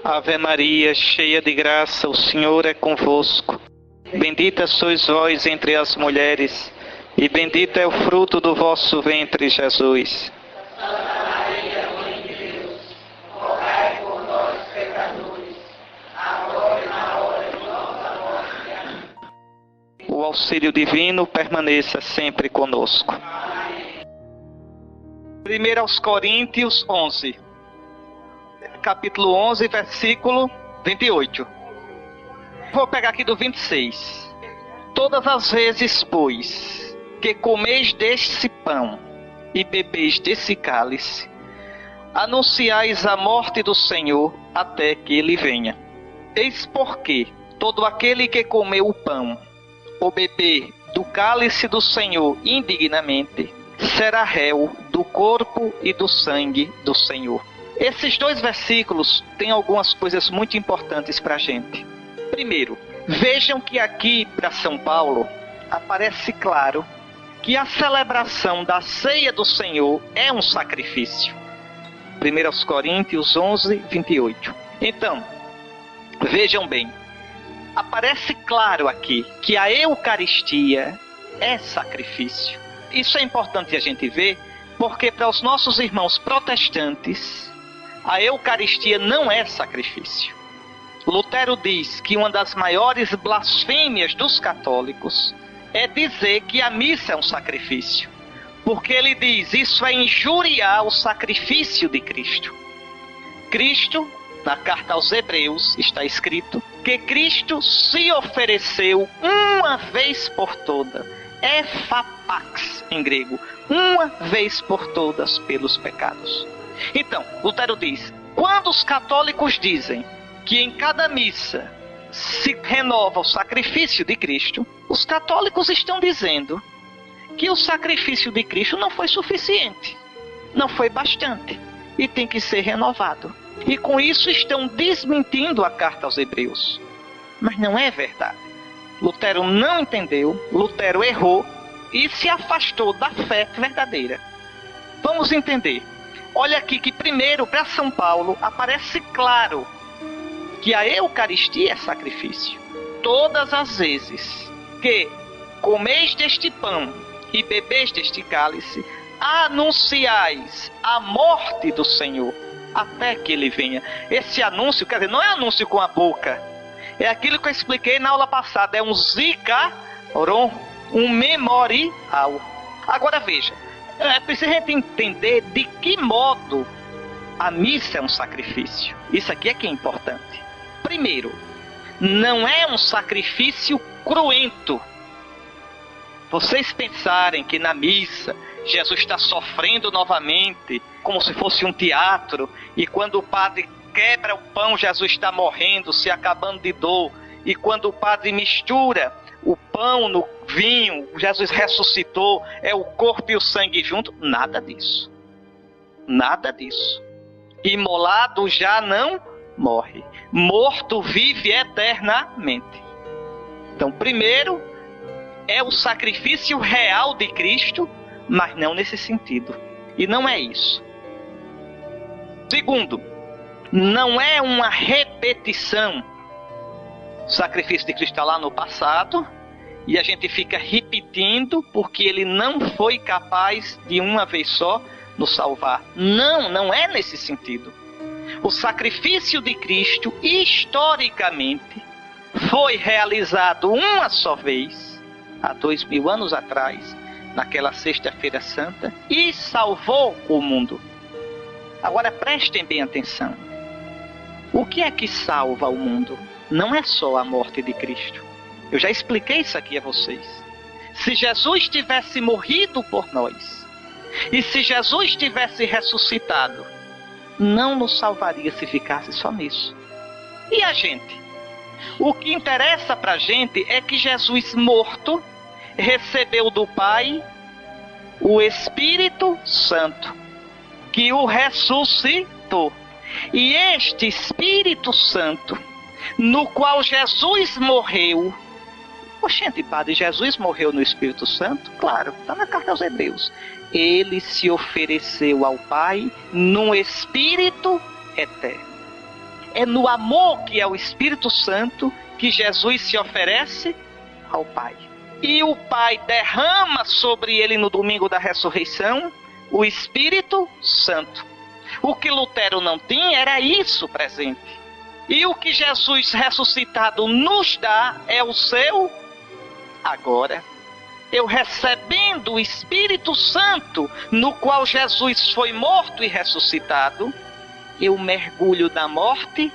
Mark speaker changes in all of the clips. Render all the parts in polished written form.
Speaker 1: Ave Maria, cheia de graça, o Senhor é convosco. Bendita sois vós entre as mulheres, e bendito é o fruto do vosso ventre, Jesus.
Speaker 2: Santa Maria, Mãe de Deus, rogai por nós, pecadores, agora e na hora de nossa morte. Amém.
Speaker 1: O auxílio divino permaneça sempre conosco. 1 aos Coríntios 11. Capítulo 11, versículo 28. Vou pegar aqui do 26. Todas as vezes, pois, que comeis deste pão e bebeis desse cálice, anunciais a morte do Senhor até que ele venha. Eis porque todo aquele que comeu o pão ou beber do cálice do Senhor indignamente, será réu do corpo e do sangue do Senhor. Esses dois versículos têm algumas coisas muito importantes para a gente. Primeiro, vejam que aqui para São Paulo aparece claro que a celebração da ceia do Senhor é um sacrifício. 1 Coríntios 11, 28. Então, vejam bem, aparece claro aqui que a Eucaristia é sacrifício. Isso é importante a gente ver, porque para os nossos irmãos protestantes, a Eucaristia não é sacrifício. Lutero diz que uma das maiores blasfêmias dos católicos é dizer que a missa é um sacrifício. Porque ele diz, isso é injuriar o sacrifício de Cristo. Cristo, na carta aos Hebreus, está escrito que Cristo se ofereceu uma vez por todas, ephapax em grego, uma vez por todas pelos pecados. Então, Lutero diz, quando os católicos dizem que em cada missa se renova o sacrifício de Cristo, os católicos estão dizendo que o sacrifício de Cristo não foi suficiente, não foi bastante, e tem que ser renovado. E com isso estão desmentindo a carta aos Hebreus. Mas não é verdade. Lutero não entendeu, Lutero errou e se afastou da fé verdadeira. Vamos entender. Olha aqui que primeiro, para São Paulo, aparece claro que a Eucaristia é sacrifício. Todas as vezes que comeis deste pão e bebeis deste cálice, anunciais a morte do Senhor até que ele venha. Esse anúncio, quer dizer, não é anúncio com a boca. É aquilo que eu expliquei na aula passada. É um zikaron, um memorial. Agora veja, é preciso a gente entender de que modo a missa é um sacrifício. Isso aqui é que é importante. Primeiro, não é um sacrifício cruento. Vocês pensarem que na missa Jesus está sofrendo novamente, como se fosse um teatro, e quando o padre quebra o pão, Jesus está morrendo, se acabando de dor, e quando o padre mistura o pão no vinho, Jesus ressuscitou, é o corpo e o sangue junto. Nada disso. Nada disso. Imolado já não morre. Morto vive eternamente. Então, primeiro, é o sacrifício real de Cristo, mas não nesse sentido. E não é isso. Segundo, não é uma repetição. O sacrifício de Cristo está lá no passado e a gente fica repetindo porque ele não foi capaz de uma vez só nos salvar. Não, não é nesse sentido. O sacrifício de Cristo, historicamente, foi realizado uma só vez, há 2000 anos atrás, naquela Sexta-feira Santa, e salvou o mundo. Agora prestem bem atenção. O que é que salva o mundo? Não é só a morte de Cristo. Eu já expliquei isso aqui a vocês. Se Jesus tivesse morrido por nós, e se Jesus tivesse ressuscitado, não nos salvaria se ficasse só nisso. E a gente? O que interessa pra gente é que Jesus morto recebeu do Pai o Espírito Santo, que o ressuscitou. E este Espírito Santo, no qual Jesus morreu. Oxente, padre, Jesus morreu no Espírito Santo? Claro, está na carta aos Hebreus. Ele se ofereceu ao Pai num Espírito eterno. É no amor que é o Espírito Santo que Jesus se oferece ao Pai. E o Pai derrama sobre ele no domingo da ressurreição o Espírito Santo. O que Lutero não tinha era isso presente. E o que Jesus ressuscitado nos dá é o seu agora. Eu recebendo o Espírito Santo, no qual Jesus foi morto e ressuscitado, eu mergulho na morte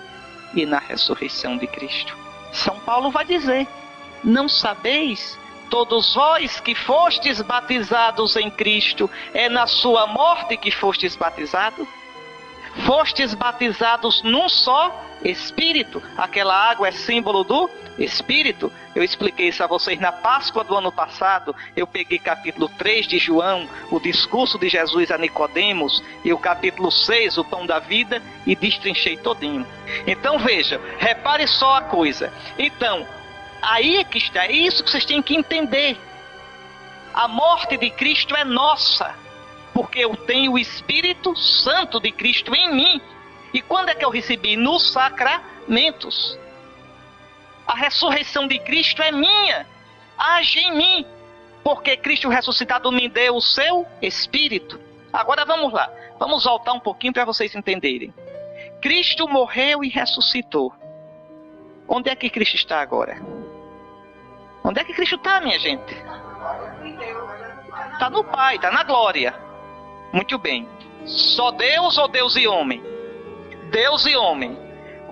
Speaker 1: e na ressurreição de Cristo. São Paulo vai dizer: não sabeis, todos vós que fostes batizados em Cristo, é na sua morte que fostes batizados? Fostes batizados num só Espírito. Aquela água é símbolo do Espírito. Eu expliquei isso a vocês na Páscoa do ano passado. Eu peguei capítulo 3 de João, o discurso de Jesus a Nicodemos, e o capítulo 6, o pão da vida, e destrinchei todinho. Então veja, repare só a coisa. Então, aí é que está, é isso que vocês têm que entender. A morte de Cristo é nossa, porque eu tenho o Espírito Santo de Cristo em mim. E quando é que eu recebi? Nos sacramentos. A ressurreição de Cristo é minha, age em mim, porque Cristo ressuscitado me deu o seu Espírito. Agora vamos lá, vamos voltar um pouquinho para vocês entenderem. Cristo morreu e ressuscitou. Onde é que Cristo está agora? Onde é que Cristo está, minha gente? Está no Pai, está na glória. Muito bem. Só Deus ou Deus e homem? Deus e homem.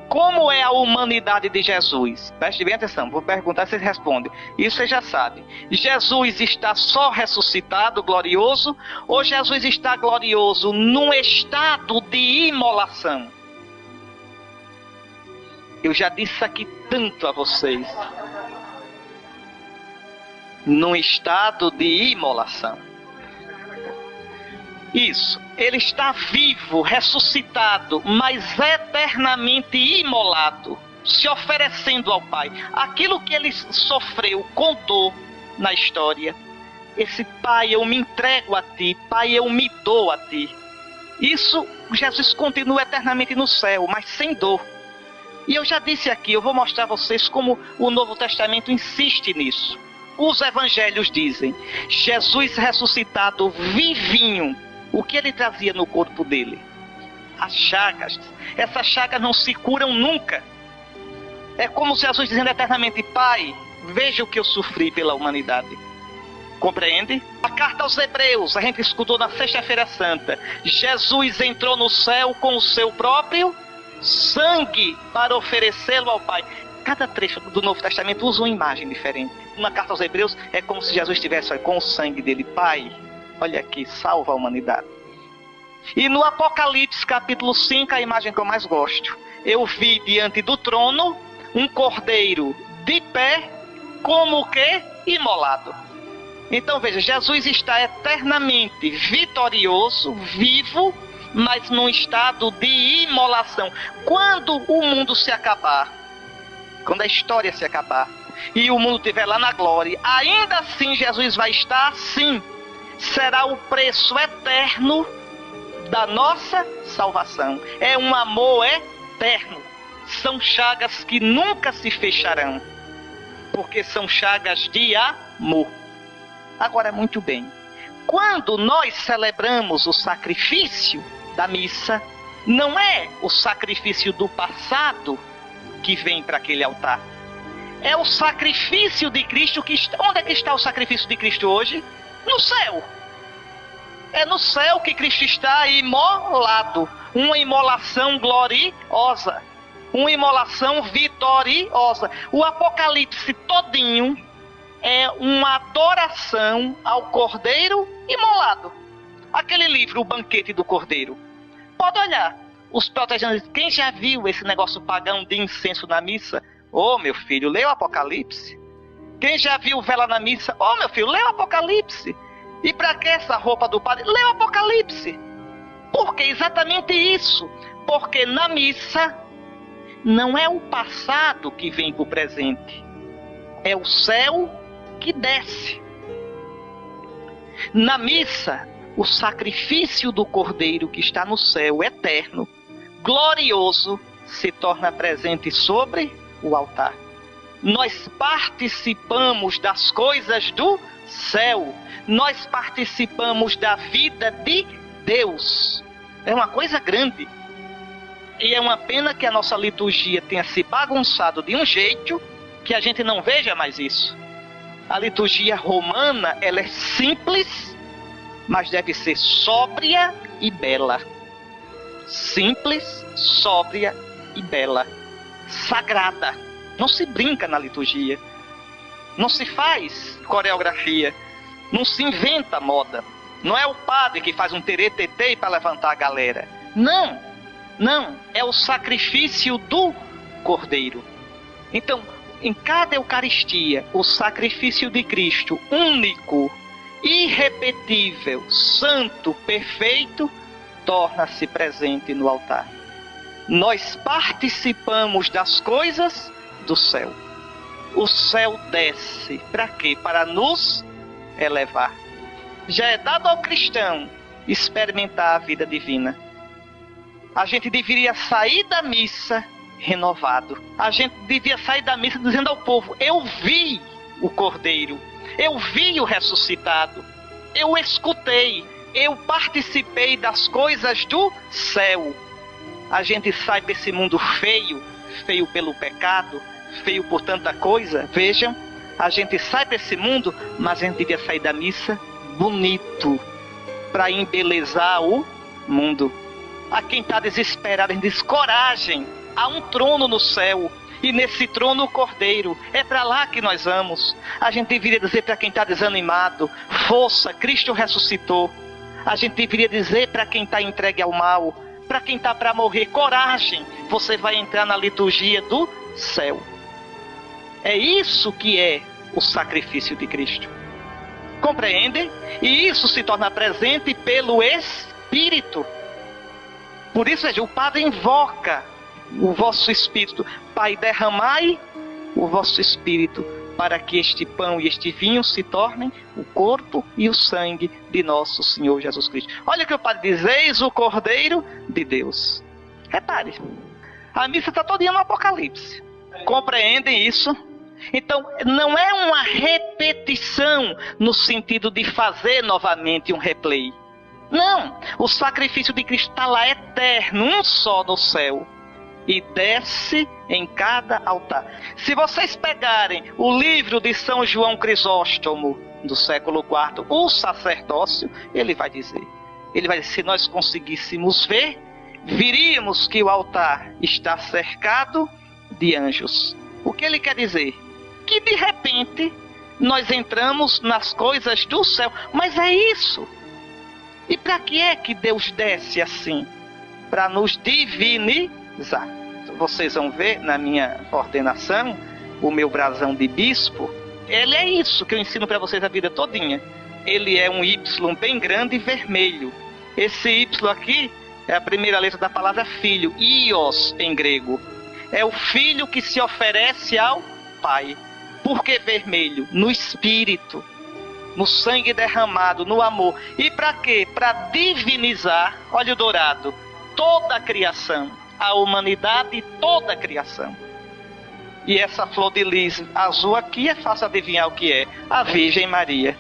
Speaker 1: Como é a humanidade de Jesus? Preste bem atenção, vou perguntar, vocês respondem. Isso você já sabe. Jesus está só ressuscitado, glorioso, ou Jesus está glorioso num estado de imolação? Eu já disse aqui tanto a vocês. Num estado de imolação. Isso, ele está vivo, ressuscitado, mas eternamente imolado, se oferecendo ao Pai. Aquilo que ele sofreu com dor na história, esse Pai, eu me entrego a Ti, Pai, eu me dou a Ti. Isso, Jesus continua eternamente no céu, mas sem dor. E eu já disse aqui, eu vou mostrar a vocês como o Novo Testamento insiste nisso. Os evangelhos dizem, Jesus ressuscitado vivinho. O que ele trazia no corpo dele? As chagas. Essas chagas não se curam nunca. É como Jesus dizendo eternamente, Pai, veja o que eu sofri pela humanidade. Compreende? A carta aos Hebreus, a gente escutou na Sexta-feira Santa. Jesus entrou no céu com o seu próprio sangue para oferecê-lo ao Pai. Cada trecho do Novo Testamento usa uma imagem diferente. Na carta aos Hebreus é como se Jesus estivesse com o sangue dele. Pai, olha aqui, salva a humanidade. E no Apocalipse capítulo 5, a imagem que eu mais gosto. Eu vi diante do trono um cordeiro de pé, como que imolado. Então veja, Jesus está eternamente vitorioso, vivo, mas num estado de imolação. Quando o mundo se acabar, quando a história se acabar, e o mundo estiver lá na glória, ainda assim Jesus vai estar assim. Será o preço eterno da nossa salvação. É um amor eterno. São chagas que nunca se fecharão, porque são chagas de amor. Agora, muito bem. Quando nós celebramos o sacrifício da missa, não é o sacrifício do passado que vem para aquele altar. É o sacrifício de Cristo que está... Onde é que está o sacrifício de Cristo hoje? No céu. É no céu que Cristo está imolado. Uma imolação gloriosa. Uma imolação vitoriosa. O Apocalipse todinho é uma adoração ao Cordeiro imolado. Aquele livro, O Banquete do Cordeiro. Pode olhar. Os protestantes, quem já viu esse negócio pagão de incenso na missa? Ô, meu filho, lê o Apocalipse. Quem já viu vela na missa? Ô, meu filho, lê o Apocalipse. E para que essa roupa do padre? Lê o Apocalipse. Por que exatamente isso? Porque na missa não é o passado que vem para o presente. É o céu que desce. Na missa, o sacrifício do Cordeiro que está no céu eterno, glorioso, se torna presente sobre o altar. Nós participamos das coisas do céu. Nós participamos da vida de Deus. É uma coisa grande. E é uma pena que a nossa liturgia tenha se bagunçado de um jeito que a gente não veja mais isso. A liturgia romana, ela é simples, mas deve ser sóbria e bela. Simples, sóbria e bela. Sagrada. Não se brinca na liturgia. Não se faz coreografia. Não se inventa moda. Não é o padre que faz um teretetê para levantar a galera. Não. Não. É o sacrifício do Cordeiro. Então, em cada Eucaristia, o sacrifício de Cristo, único, irrepetível, santo, perfeito, torna-se presente no altar. Nós participamos das coisas do céu. O céu desce. Para quê? Para nos elevar. Já é dado ao cristão experimentar a vida divina. A gente deveria sair da missa renovado. A gente devia sair da missa dizendo ao povo: eu vi o Cordeiro, eu vi o ressuscitado, eu escutei, eu participei das coisas do céu. A gente sai desse mundo feio, feio pelo pecado, feio por tanta coisa. Vejam, a gente sai desse mundo, mas a gente devia sair da missa bonito, para embelezar o mundo. A quem está desesperado, a gente diz: coragem, há um trono no céu, e nesse trono o Cordeiro, é para lá que nós vamos. A gente deveria dizer para quem está desanimado: força, Cristo ressuscitou. A gente deveria dizer para quem está entregue ao mal, para quem está para morrer: coragem, você vai entrar na liturgia do céu. É isso que é o sacrifício de Cristo. Compreendem? E isso se torna presente pelo Espírito. Por isso, veja, o Padre invoca o vosso Espírito. Pai, derramai o vosso Espírito, para que este pão e este vinho se tornem o corpo e o sangue de nosso Senhor Jesus Cristo. Olha o que o Padre diz: eis o Cordeiro de Deus. Repare, a missa está todinha no Apocalipse. Compreendem isso? Então, não é uma repetição no sentido de fazer novamente um replay. Não, o sacrifício de Cristo está lá eterno, um só no céu, e desce em cada altar. Se vocês pegarem o livro de São João Crisóstomo, do século IV, o sacerdócio, ele vai dizer, se nós conseguíssemos ver, viríamos que o altar está cercado de anjos. O que ele quer dizer? Que de repente nós entramos nas coisas do céu. Mas é isso. E para que é que Deus desce assim? Para nos divinizar. Vocês vão ver na minha ordenação, o meu brasão de bispo, ele é isso que eu ensino para vocês a vida todinha. Ele é um Y bem grande e vermelho. Esse Y aqui é a primeira letra da palavra filho, ios em grego. É o filho que se oferece ao Pai. Por que vermelho? No Espírito, no sangue derramado, no amor. E para quê? Para divinizar, olha o dourado, toda a criação, a humanidade e toda a criação. E essa flor de lis azul aqui é fácil adivinhar o que é: a Virgem Maria,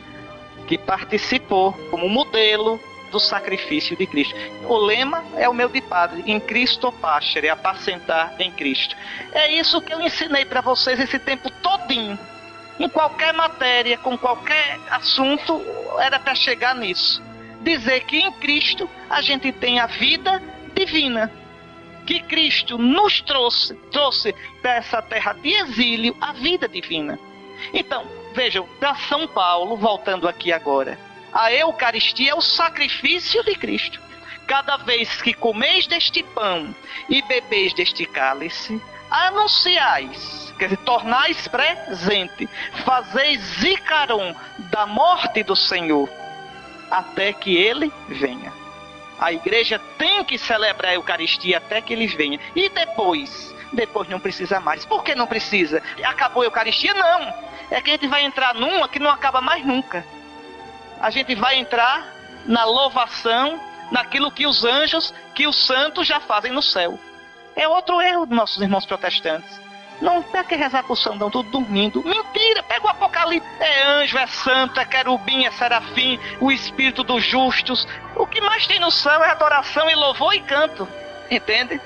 Speaker 1: que participou como modelo do sacrifício de Cristo. O lema é o meu de padre: in Christo pascere, apacentar em Cristo. É isso que eu ensinei para vocês esse tempo todinho. Em qualquer matéria, com qualquer assunto, era para chegar nisso. Dizer que em Cristo a gente tem a vida divina. Que Cristo nos trouxe para essa terra de exílio a vida divina. Então, vejam, para São Paulo, voltando aqui agora, a Eucaristia é o sacrifício de Cristo. Cada vez que comeis deste pão e bebeis deste cálice, anunciais, quer dizer, tornais presente, fazeis zicaron da morte do Senhor, até que Ele venha. A igreja tem que celebrar a Eucaristia até que Ele venha. E depois não precisa mais. Por que não precisa? Acabou a Eucaristia? Não. É que a gente vai entrar numa que não acaba mais nunca. A gente vai entrar na louvação, naquilo que os anjos, que os santos já fazem no céu. É outro erro dos nossos irmãos protestantes. Não tem que rezar com o São, tudo dormindo. Mentira, pega o Apocalipse. É anjo, é santo, é querubim, é serafim, o espírito dos justos. O que mais tem no céu é adoração e louvor e canto. Entende?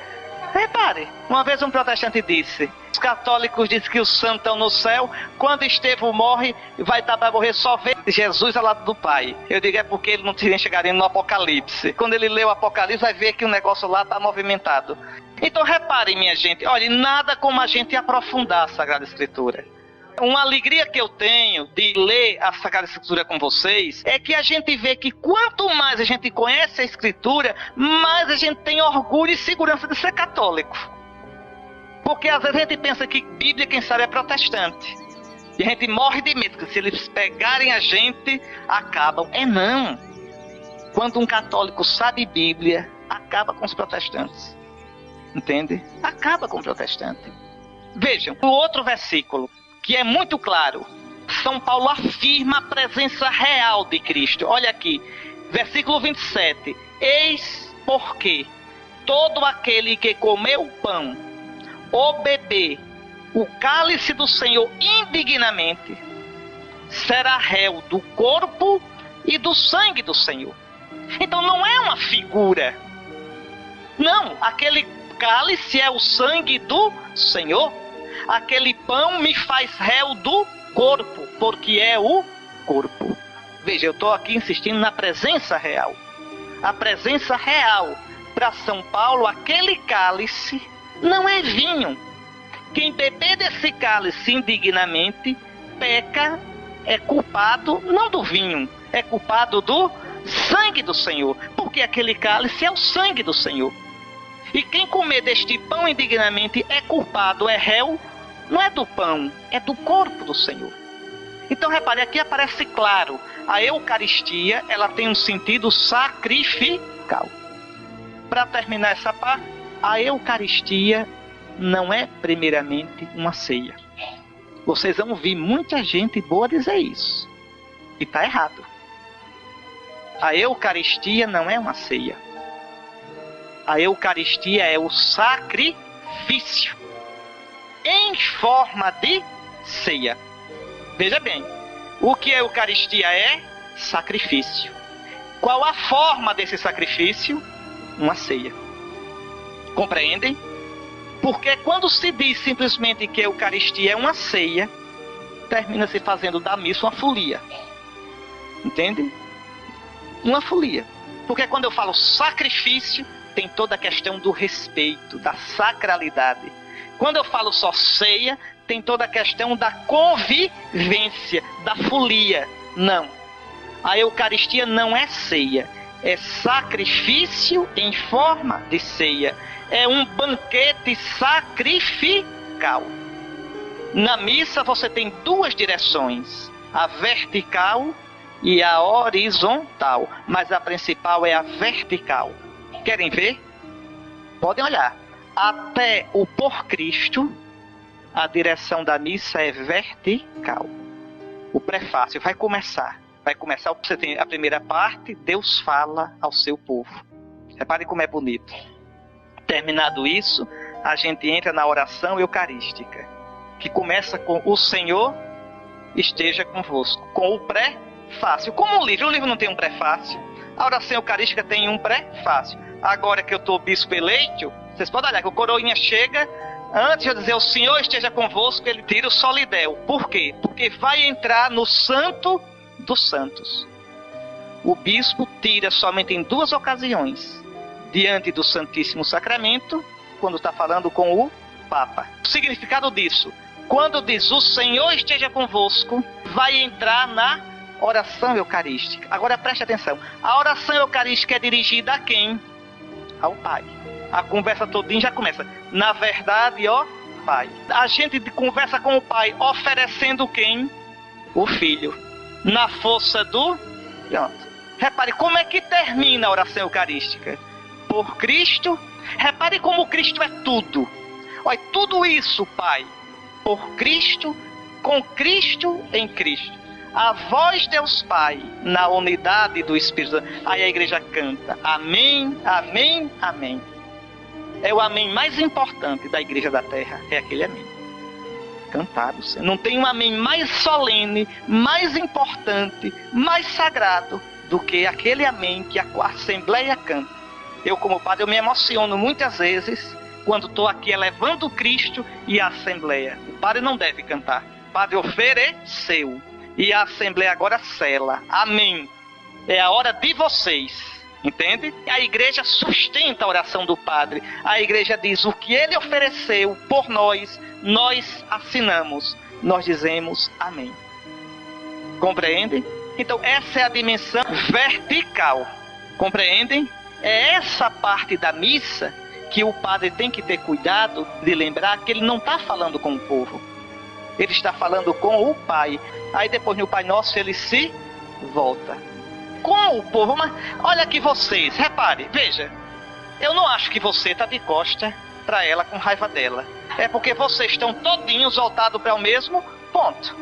Speaker 1: Repare, uma vez um protestante disse: os católicos dizem que os santos estão no céu, quando Estevão morre, vai estar para morrer, só vê Jesus ao lado do Pai. Eu digo, é porque ele não tinha chegado no Apocalipse. Quando ele lê o Apocalipse, vai ver que o negócio lá está movimentado. Então reparem, minha gente, olha, nada como a gente aprofundar a Sagrada Escritura. Uma alegria que eu tenho de ler a Sagrada Escritura com vocês é que a gente vê que quanto mais a gente conhece a Escritura, mais a gente tem orgulho e segurança de ser católico. Porque às vezes a gente pensa que Bíblia, quem sabe, é protestante. E a gente morre de medo, que se eles pegarem a gente, acabam. É não. Quando um católico sabe Bíblia, acaba com os protestantes. Entende? Acaba com o protestante. Vejam, o outro versículo, que é muito claro. São Paulo afirma a presença real de Cristo. Olha aqui, versículo 27. Eis porque todo aquele que comeu o pão ou beber o cálice do Senhor indignamente será réu do corpo e do sangue do Senhor. Então não é uma figura. Não, aquele cálice é o sangue do Senhor. Aquele pão me faz réu do corpo, porque é o corpo. Veja, eu estou aqui insistindo na presença real. A presença real para São Paulo, aquele cálice não é vinho. Quem beber desse cálice indignamente peca, é culpado não do vinho, é culpado do sangue do Senhor, porque aquele cálice é o sangue do Senhor. E quem comer deste pão indignamente é culpado, é réu, não é do pão, é do corpo do Senhor. Então repare, aqui aparece claro, a Eucaristia, ela tem um sentido sacrificial. Para terminar essa parte, a Eucaristia não é primeiramente uma ceia. Vocês vão ouvir muita gente boa dizer isso. E está errado. A Eucaristia não é uma ceia. A Eucaristia é o sacrifício em forma de ceia. Veja bem, o que a Eucaristia é? Sacrifício. Qual a forma desse sacrifício? Uma ceia. Compreendem? Porque quando se diz simplesmente que a Eucaristia é uma ceia, termina se fazendo da missa uma folia. Entende? Uma folia. Porque quando eu falo sacrifício, tem toda a questão do respeito, da sacralidade. Quando eu falo só ceia, tem toda a questão da convivência, da folia. Não. A Eucaristia não é ceia. É sacrifício em forma de ceia. É um banquete sacrificial. Na missa você tem duas direções. A vertical e a horizontal. Mas a principal é a vertical. Querem ver? Podem olhar. Até o por Cristo, a direção da missa é vertical. O prefácio vai começar. Você tem a primeira parte, Deus fala ao seu povo. Repare como é bonito. Terminado isso, a gente entra na oração eucarística, que começa com o Senhor esteja convosco, com o prefácio. Como o livro não tem um prefácio, a oração eucarística tem um prefácio. Agora que eu estou bispo eleito, vocês podem olhar que o coroinha chega, antes de eu dizer o Senhor esteja convosco, ele tira o solidéu. Por quê? Porque vai entrar no santo dos santos. O bispo tira somente em duas ocasiões, diante do Santíssimo Sacramento, quando está falando com o Papa. O significado disso, quando diz o Senhor esteja convosco, vai entrar na oração eucarística. Agora preste atenção, a oração eucarística é dirigida a quem? Ao Pai. A conversa todinha já começa. Na verdade, ó Pai. A gente conversa com o Pai oferecendo quem? O Filho. Na força do... Pronto. Repare como é que termina a oração eucarística. Por Cristo. Repare como Cristo é tudo. Olha, tudo isso, Pai. Por Cristo, com Cristo, em Cristo. A vós, Deus Pai, na unidade do Espírito Santo. Aí a igreja canta. Amém, amém, amém. É o amém mais importante da igreja da terra. É aquele amém. Cantado. Não tem um amém mais solene, mais importante, mais sagrado do que aquele amém que a Assembleia canta. Eu, como padre, eu me emociono muitas vezes quando estou aqui elevando Cristo e a Assembleia. O padre não deve cantar. O padre ofereceu. E a Assembleia agora sela. Amém. É a hora de vocês. Entende? A igreja sustenta a oração do padre. A igreja diz: o que ele ofereceu por nós, nós assinamos. Nós dizemos amém. Compreende? Então essa é a dimensão vertical. Compreendem? É essa parte da missa que o padre tem que ter cuidado de lembrar que ele não está falando com o povo. Ele está falando com o Pai. Aí depois no Pai Nosso ele se volta com o povo. Mas olha aqui vocês, repare, veja. Eu não acho que você está de costa para ela com raiva dela. É porque vocês estão todinhos voltados para o mesmo ponto.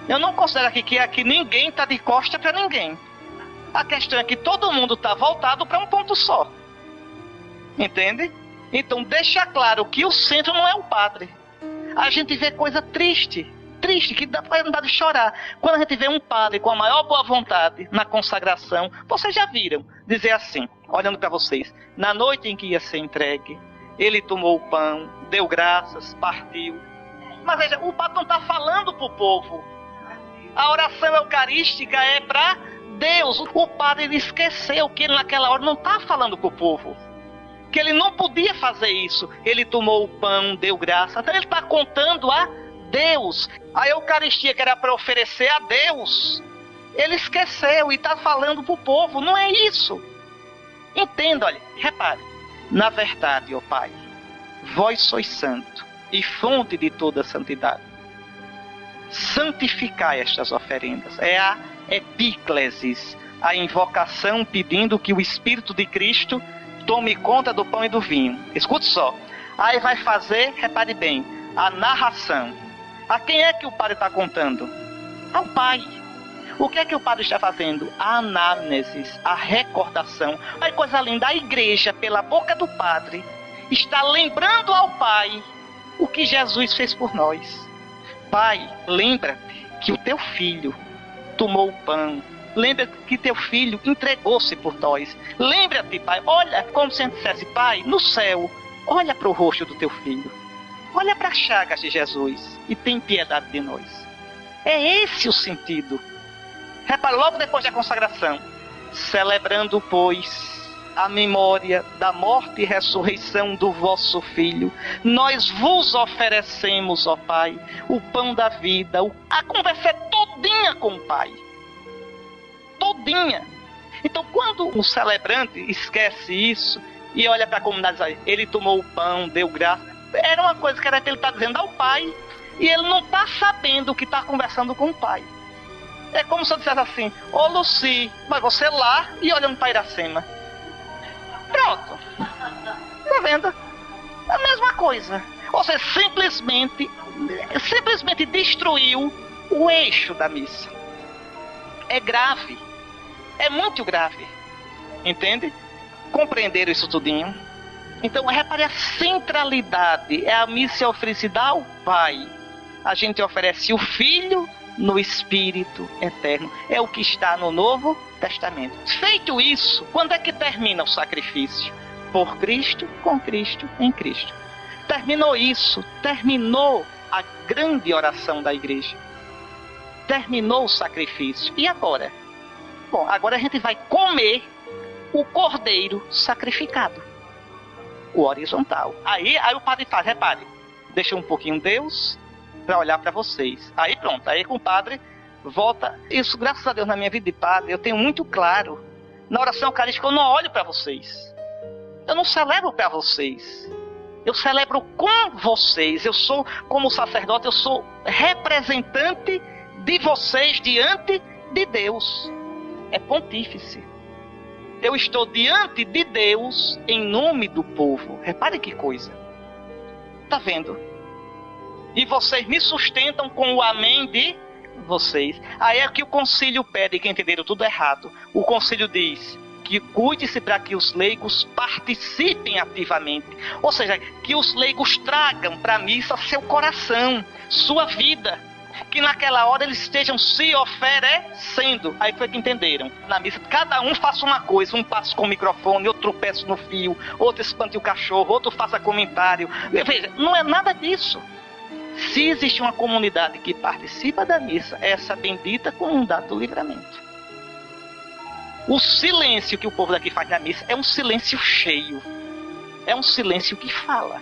Speaker 1: Eu não considero aqui que aqui ninguém está de costa para ninguém. A questão é que todo mundo está voltado para um ponto só. Entende? Então deixa claro que o centro não é o padre. A gente vê coisa triste, que dá vontade de chorar. Quando a gente vê um padre com a maior boa vontade na consagração, vocês já viram dizer assim, olhando para vocês: na noite em que ia ser entregue, ele tomou o pão, deu graças, partiu. Mas veja, o padre não está falando para o povo. A oração eucarística é para Deus. O padre esqueceu que ele naquela hora não está falando para o povo, que ele não podia fazer isso. Ele tomou o pão, deu graça. Então ele está contando a Deus. A Eucaristia que era para oferecer a Deus, ele esqueceu e está falando para o povo. Não é isso. Entenda, olha, repare. Na verdade, ó Pai, vós sois santo e fonte de toda santidade. Santificai estas oferendas. É a epíclesis, a invocação pedindo que o Espírito de Cristo tome conta do pão e do vinho. Escute só. Aí vai fazer, repare bem, a narração. A quem é que o padre está contando? Ao Pai. O que é que o padre está fazendo? A anamnesis, a recordação. Olha que coisa linda. A igreja, pela boca do padre, está lembrando ao Pai o que Jesus fez por nós. Pai, lembra-te que o teu filho tomou o pão. Lembra que teu filho entregou-se por nós. Lembra-te, Pai, olha, como se dissesse: Pai, no céu, olha para o rosto do teu filho. Olha para as chagas de Jesus e tem piedade de nós. É esse o sentido. Repara, logo depois da consagração: celebrando, pois, a memória da morte e ressurreição do vosso Filho, nós vos oferecemos, ó Pai, o pão da vida. A conversa é todinha com o Pai. Todinha. Então quando o celebrante esquece isso e olha para a comunidade e diz: ele tomou o pão, deu graça, era uma coisa que era que ele está dizendo ao Pai, e ele não está sabendo que está conversando com o Pai. É como se eu dissesse assim: ô Luci, mas você lá e olhando para Iracema. Pronto. Tá vendo? É a mesma coisa. Você simplesmente destruiu o eixo da missa. É grave. É muito grave. Entende? Compreenderam isso tudinho? Então, repare a centralidade. É a missa oferecida ao Pai. A gente oferece o Filho no Espírito Eterno. É o que está no Novo Testamento. Feito isso, quando é que termina o sacrifício? Por Cristo, com Cristo, em Cristo. Terminou isso. Terminou a grande oração da igreja. Terminou o sacrifício. E agora? Bom, agora a gente vai comer o cordeiro sacrificado. O horizontal. Aí o padre faz, repare, deixa um pouquinho Deus para olhar para vocês. Aí pronto, aí com o padre volta. Isso, graças a Deus, na minha vida de padre, eu tenho muito claro. Na oração eucarística eu não olho para vocês. Eu não celebro para vocês. Eu celebro com vocês. Eu sou, como sacerdote, eu sou representante de vocês diante de Deus. É pontífice. Eu estou diante de Deus em nome do povo. Repare que coisa. Tá vendo? E vocês me sustentam com o amém de vocês. Aí é que o concílio pede, que entenderam tudo errado. O concílio diz: que cuide-se para que os leigos participem ativamente. Ou seja, que os leigos tragam para a missa seu coração, sua vida. Que naquela hora eles estejam se oferecendo. Aí foi que entenderam. Na missa, cada um faça uma coisa. Um passa com o microfone, outro tropeça no fio, outro espante o cachorro, outro faça comentário. Veja, não é nada disso. Se existe uma comunidade que participa da missa, é essa bendita comunidade do livramento. O silêncio que o povo daqui faz na missa é um silêncio cheio. É um silêncio que fala.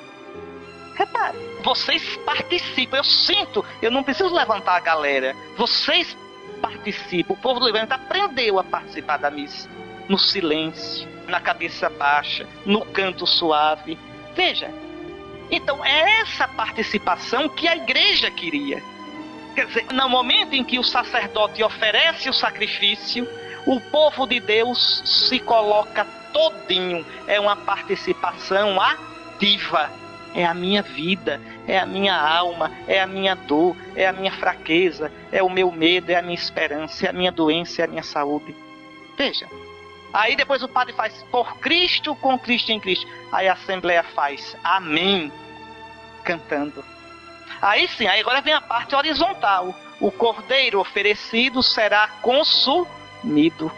Speaker 1: Repare, vocês participam, eu sinto, eu não preciso levantar a galera. Vocês participam, o povo do livramento aprendeu a participar da missa. No silêncio, na cabeça baixa, no canto suave. Veja, então é essa participação que a igreja queria. Quer dizer, no momento em que o sacerdote oferece o sacrifício, o povo de Deus se coloca todinho. É uma participação ativa. É a minha vida, é a minha alma, é a minha dor, é a minha fraqueza, é o meu medo, é a minha esperança, é a minha doença, é a minha saúde. Veja. Aí depois o padre faz por Cristo, com Cristo em Cristo. Aí a Assembleia faz amém, cantando. Aí sim, aí agora vem a parte horizontal. O cordeiro oferecido será consumido.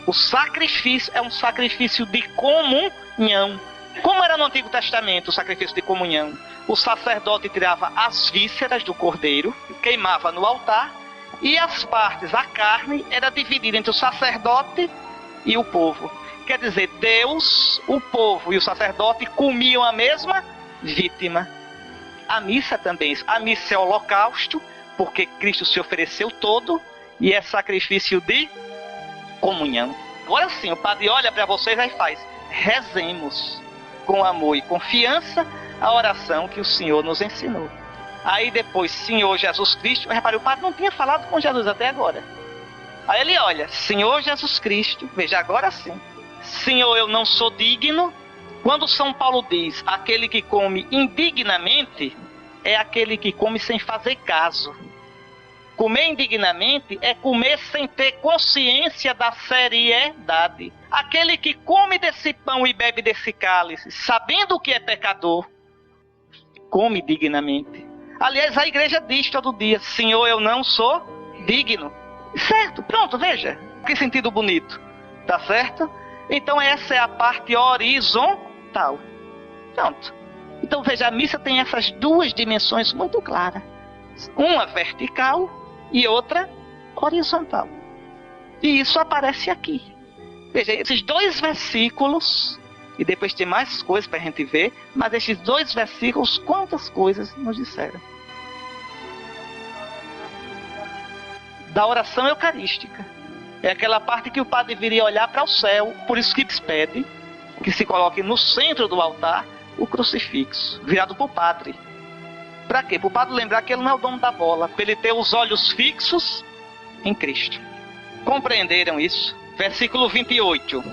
Speaker 1: O sacrifício é um sacrifício de comunhão. Como era no Antigo Testamento o sacrifício de comunhão? O sacerdote tirava as vísceras do cordeiro, queimava no altar, e as partes, a carne, era dividida entre o sacerdote e o povo. Quer dizer, Deus, o povo e o sacerdote comiam a mesma vítima. A missa também. A missa é holocausto, porque Cristo se ofereceu todo, e é sacrifício de comunhão. Agora sim, o padre olha para vocês e faz: rezemos com amor e confiança a oração que o Senhor nos ensinou. Aí depois, Senhor Jesus Cristo. Repare, o padre não tinha falado com Jesus até agora. Aí ele olha: Senhor Jesus Cristo. Veja, agora sim. Senhor, eu não sou digno. Quando São Paulo diz: aquele que come indignamente, é aquele que come sem fazer caso. Comer indignamente é comer sem ter consciência da seriedade. Aquele que come desse pão e bebe desse cálice, sabendo que é pecador, come dignamente. Aliás, a igreja diz todo dia: Senhor, eu não sou digno. Certo, pronto, veja. Que sentido bonito. Tá certo? Então essa é a parte horizontal. Pronto. Então veja, a missa tem essas duas dimensões muito claras. Uma vertical e outra horizontal. E isso aparece aqui. Veja, esses dois versículos, e depois tem mais coisas para a gente ver, mas esses dois versículos, quantas coisas nos disseram? Da oração eucarística. É aquela parte que o padre viria olhar para o céu, por isso que pede que se coloque no centro do altar o crucifixo, virado para o padre. Para quê? Para o padre lembrar que ele não é o dono da bola, para ele ter os olhos fixos em Cristo. Compreenderam isso? Versículo 28.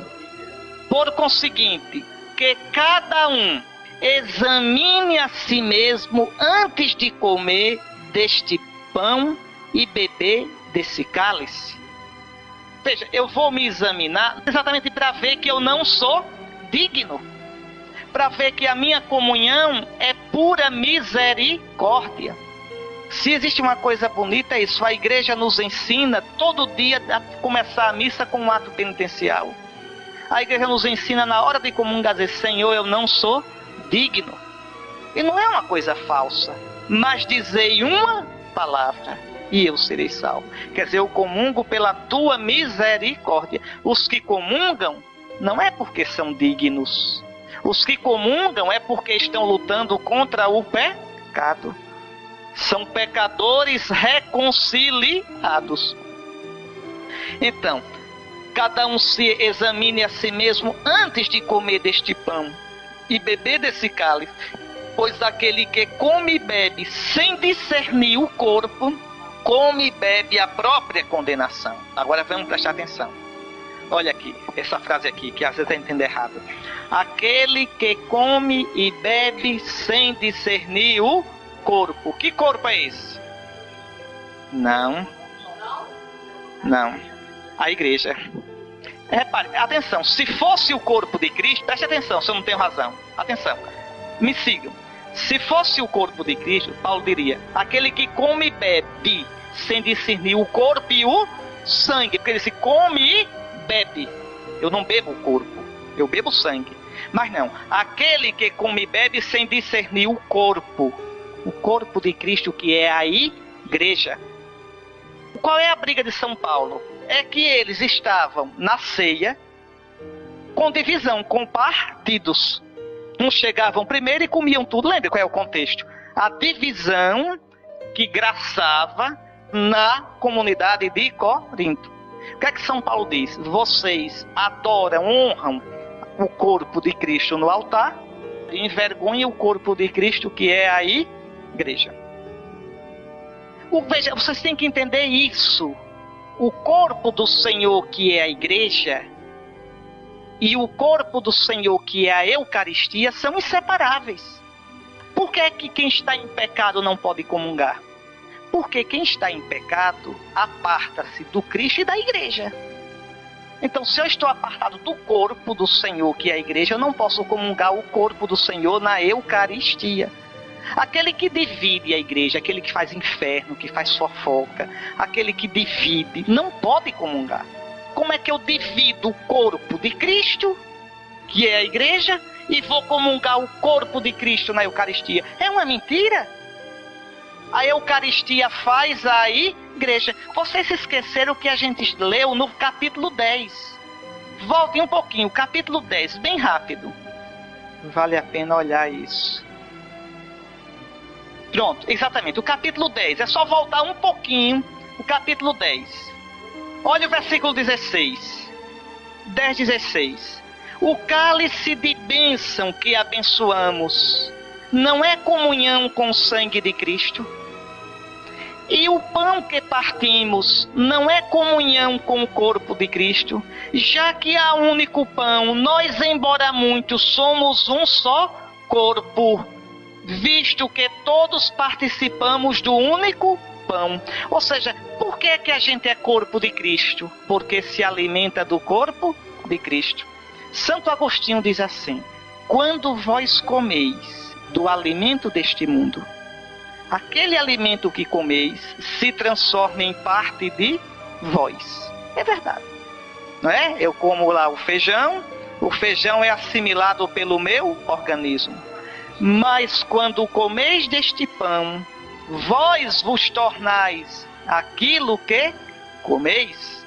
Speaker 1: Por conseguinte, que cada um examine a si mesmo antes de comer deste pão e beber desse cálice. Veja, eu vou me examinar exatamente para ver que eu não sou digno. Para ver que a minha comunhão é pura misericórdia. Se existe uma coisa bonita, é isso. A igreja nos ensina todo dia a começar a missa com um ato penitencial. A igreja nos ensina na hora de comungar, dizer: Senhor, eu não sou digno. E não é uma coisa falsa. Mas dizei uma palavra e eu serei salvo. Quer dizer, eu comungo pela tua misericórdia. Os que comungam não é porque são dignos. Os que comungam é porque estão lutando contra o pecado. São pecadores reconciliados. Então, cada um se examine a si mesmo antes de comer deste pão e beber desse cálice. Pois aquele que come e bebe sem discernir o corpo, come e bebe a própria condenação. Agora vamos prestar atenção. Olha aqui, essa frase aqui, que às vezes é entender errado. Aquele que come e bebe sem discernir o corpo. Que corpo é esse? Não. A igreja. Repare, atenção, se fosse o corpo de Cristo, preste atenção, se eu não tenho razão. Atenção, me sigam. Se fosse o corpo de Cristo, Paulo diria, aquele que come e bebe, sem discernir o corpo e o sangue, porque ele se come e bebe. Eu não bebo o corpo, eu bebo o sangue. Mas não, aquele que come e bebe sem discernir o corpo de Cristo, que é a igreja. Qual é a briga de São Paulo? É que eles estavam na ceia com divisão, com partidos. Uns chegavam primeiro e comiam tudo. Lembra qual é o contexto? A divisão que graçava na comunidade de Corinto. O que é que São Paulo diz? Vocês adoram, honram o corpo de Cristo no altar e envergonham o corpo de Cristo, que é a igreja. Veja, vocês têm que entender isso. O corpo do Senhor, que é a igreja, e o corpo do Senhor, que é a Eucaristia, são inseparáveis. Por que é que quem está em pecado não pode comungar? Porque quem está em pecado aparta-se do Cristo e da igreja. Então, se eu estou apartado do corpo do Senhor, que é a igreja, eu não posso comungar o corpo do Senhor na Eucaristia. Aquele que divide a igreja, aquele que faz inferno, que faz fofoca, aquele que divide, não pode comungar. Como é que eu divido o corpo de Cristo, que é a igreja, e vou comungar o corpo de Cristo na Eucaristia? É uma mentira. A Eucaristia faz a igreja. Vocês se esqueceram que a gente leu no capítulo 10. Voltem um pouquinho, capítulo 10, bem rápido. Vale a pena olhar isso. Pronto, exatamente, o capítulo 10. É só voltar um pouquinho, o capítulo 10. Olha o versículo 16. 10:16. O cálice de bênção que abençoamos não é comunhão com o sangue de Cristo? E o pão que partimos não é comunhão com o corpo de Cristo? Já que há um único pão, nós, embora muitos, somos um só corpo, visto que todos participamos do único pão. Ou seja, por que é que a gente é corpo de Cristo? Porque se alimenta do corpo de Cristo. Santo Agostinho diz assim: quando vós comeis do alimento deste mundo, aquele alimento que comeis se transforma em parte de vós. É verdade, não é? Eu como lá o feijão é assimilado pelo meu organismo. Mas quando comeis deste pão, vós vos tornais aquilo que comeis.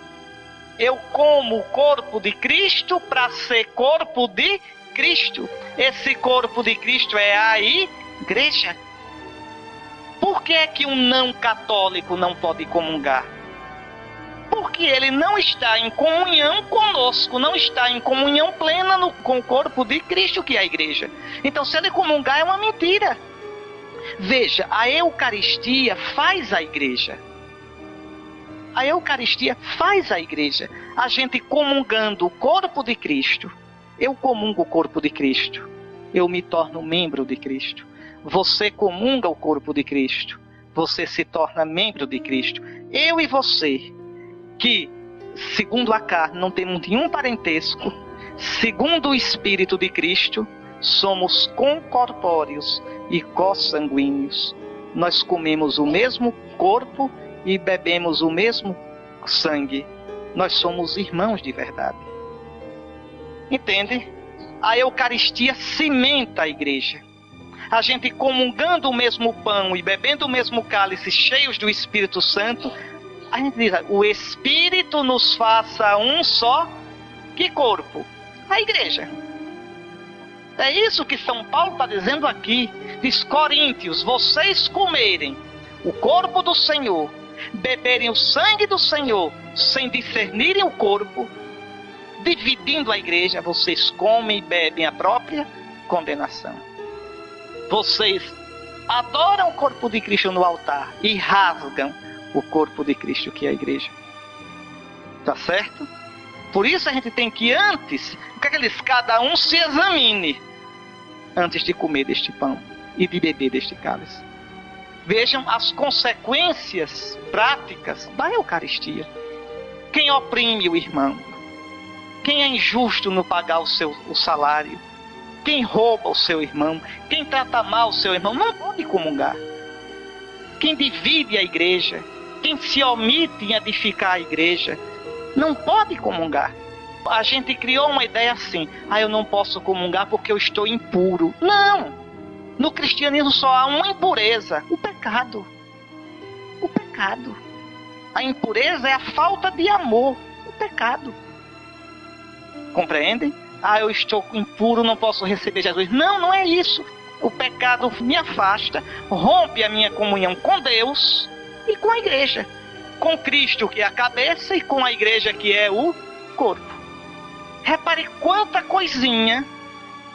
Speaker 1: Eu como o corpo de Cristo para ser corpo de Cristo. Esse corpo de Cristo é a igreja. Por que é que um não católico não pode comungar? Porque ele não está em comunhão conosco, não está em comunhão plena com o corpo de Cristo, que é a igreja. Então, se ele comungar, é uma mentira. Veja, a Eucaristia faz a igreja. A Eucaristia faz a igreja. A gente comungando o corpo de Cristo. Eu comungo o corpo de Cristo. Eu me torno membro de Cristo. Você comunga o corpo de Cristo. Você se torna membro de Cristo. Eu e você, que, segundo a carne, não temos nenhum parentesco, segundo o Espírito de Cristo, somos concorpóreos e consanguíneos. Nós comemos o mesmo corpo e bebemos o mesmo sangue. Nós somos irmãos de verdade. Entende? A Eucaristia cimenta a igreja. A gente comungando o mesmo pão e bebendo o mesmo cálice, cheios do Espírito Santo, a gente diz: o Espírito nos faça um só. Que corpo? A igreja. É isso que São Paulo está dizendo aqui. Diz: Coríntios, vocês comerem o corpo do Senhor, beberem o sangue do Senhor, sem discernirem o corpo, dividindo a igreja, vocês comem e bebem a própria condenação. Vocês adoram o corpo de Cristo no altar e rasgam o corpo de Cristo, que é a igreja. Tá certo? Por isso a gente tem que antes, o que é que eles, cada um se examine antes de comer deste pão e de beber deste cálice. Vejam as consequências práticas da Eucaristia. Quem oprime o irmão, quem é injusto no pagar o salário, quem rouba o seu irmão, quem trata mal o seu irmão, não pode comungar. Quem divide a igreja, quem se omite em edificar a igreja, não pode comungar. A gente criou uma ideia assim: eu não posso comungar porque eu estou impuro. Não! No cristianismo só há uma impureza: o pecado. O pecado. A impureza é a falta de amor. O pecado. Compreendem? Eu estou impuro, não posso receber Jesus. Não, não é isso. O pecado me afasta, rompe a minha comunhão com Deus e com a igreja. Com Cristo, que é a cabeça, e com a igreja, que é o corpo. Repare quanta coisinha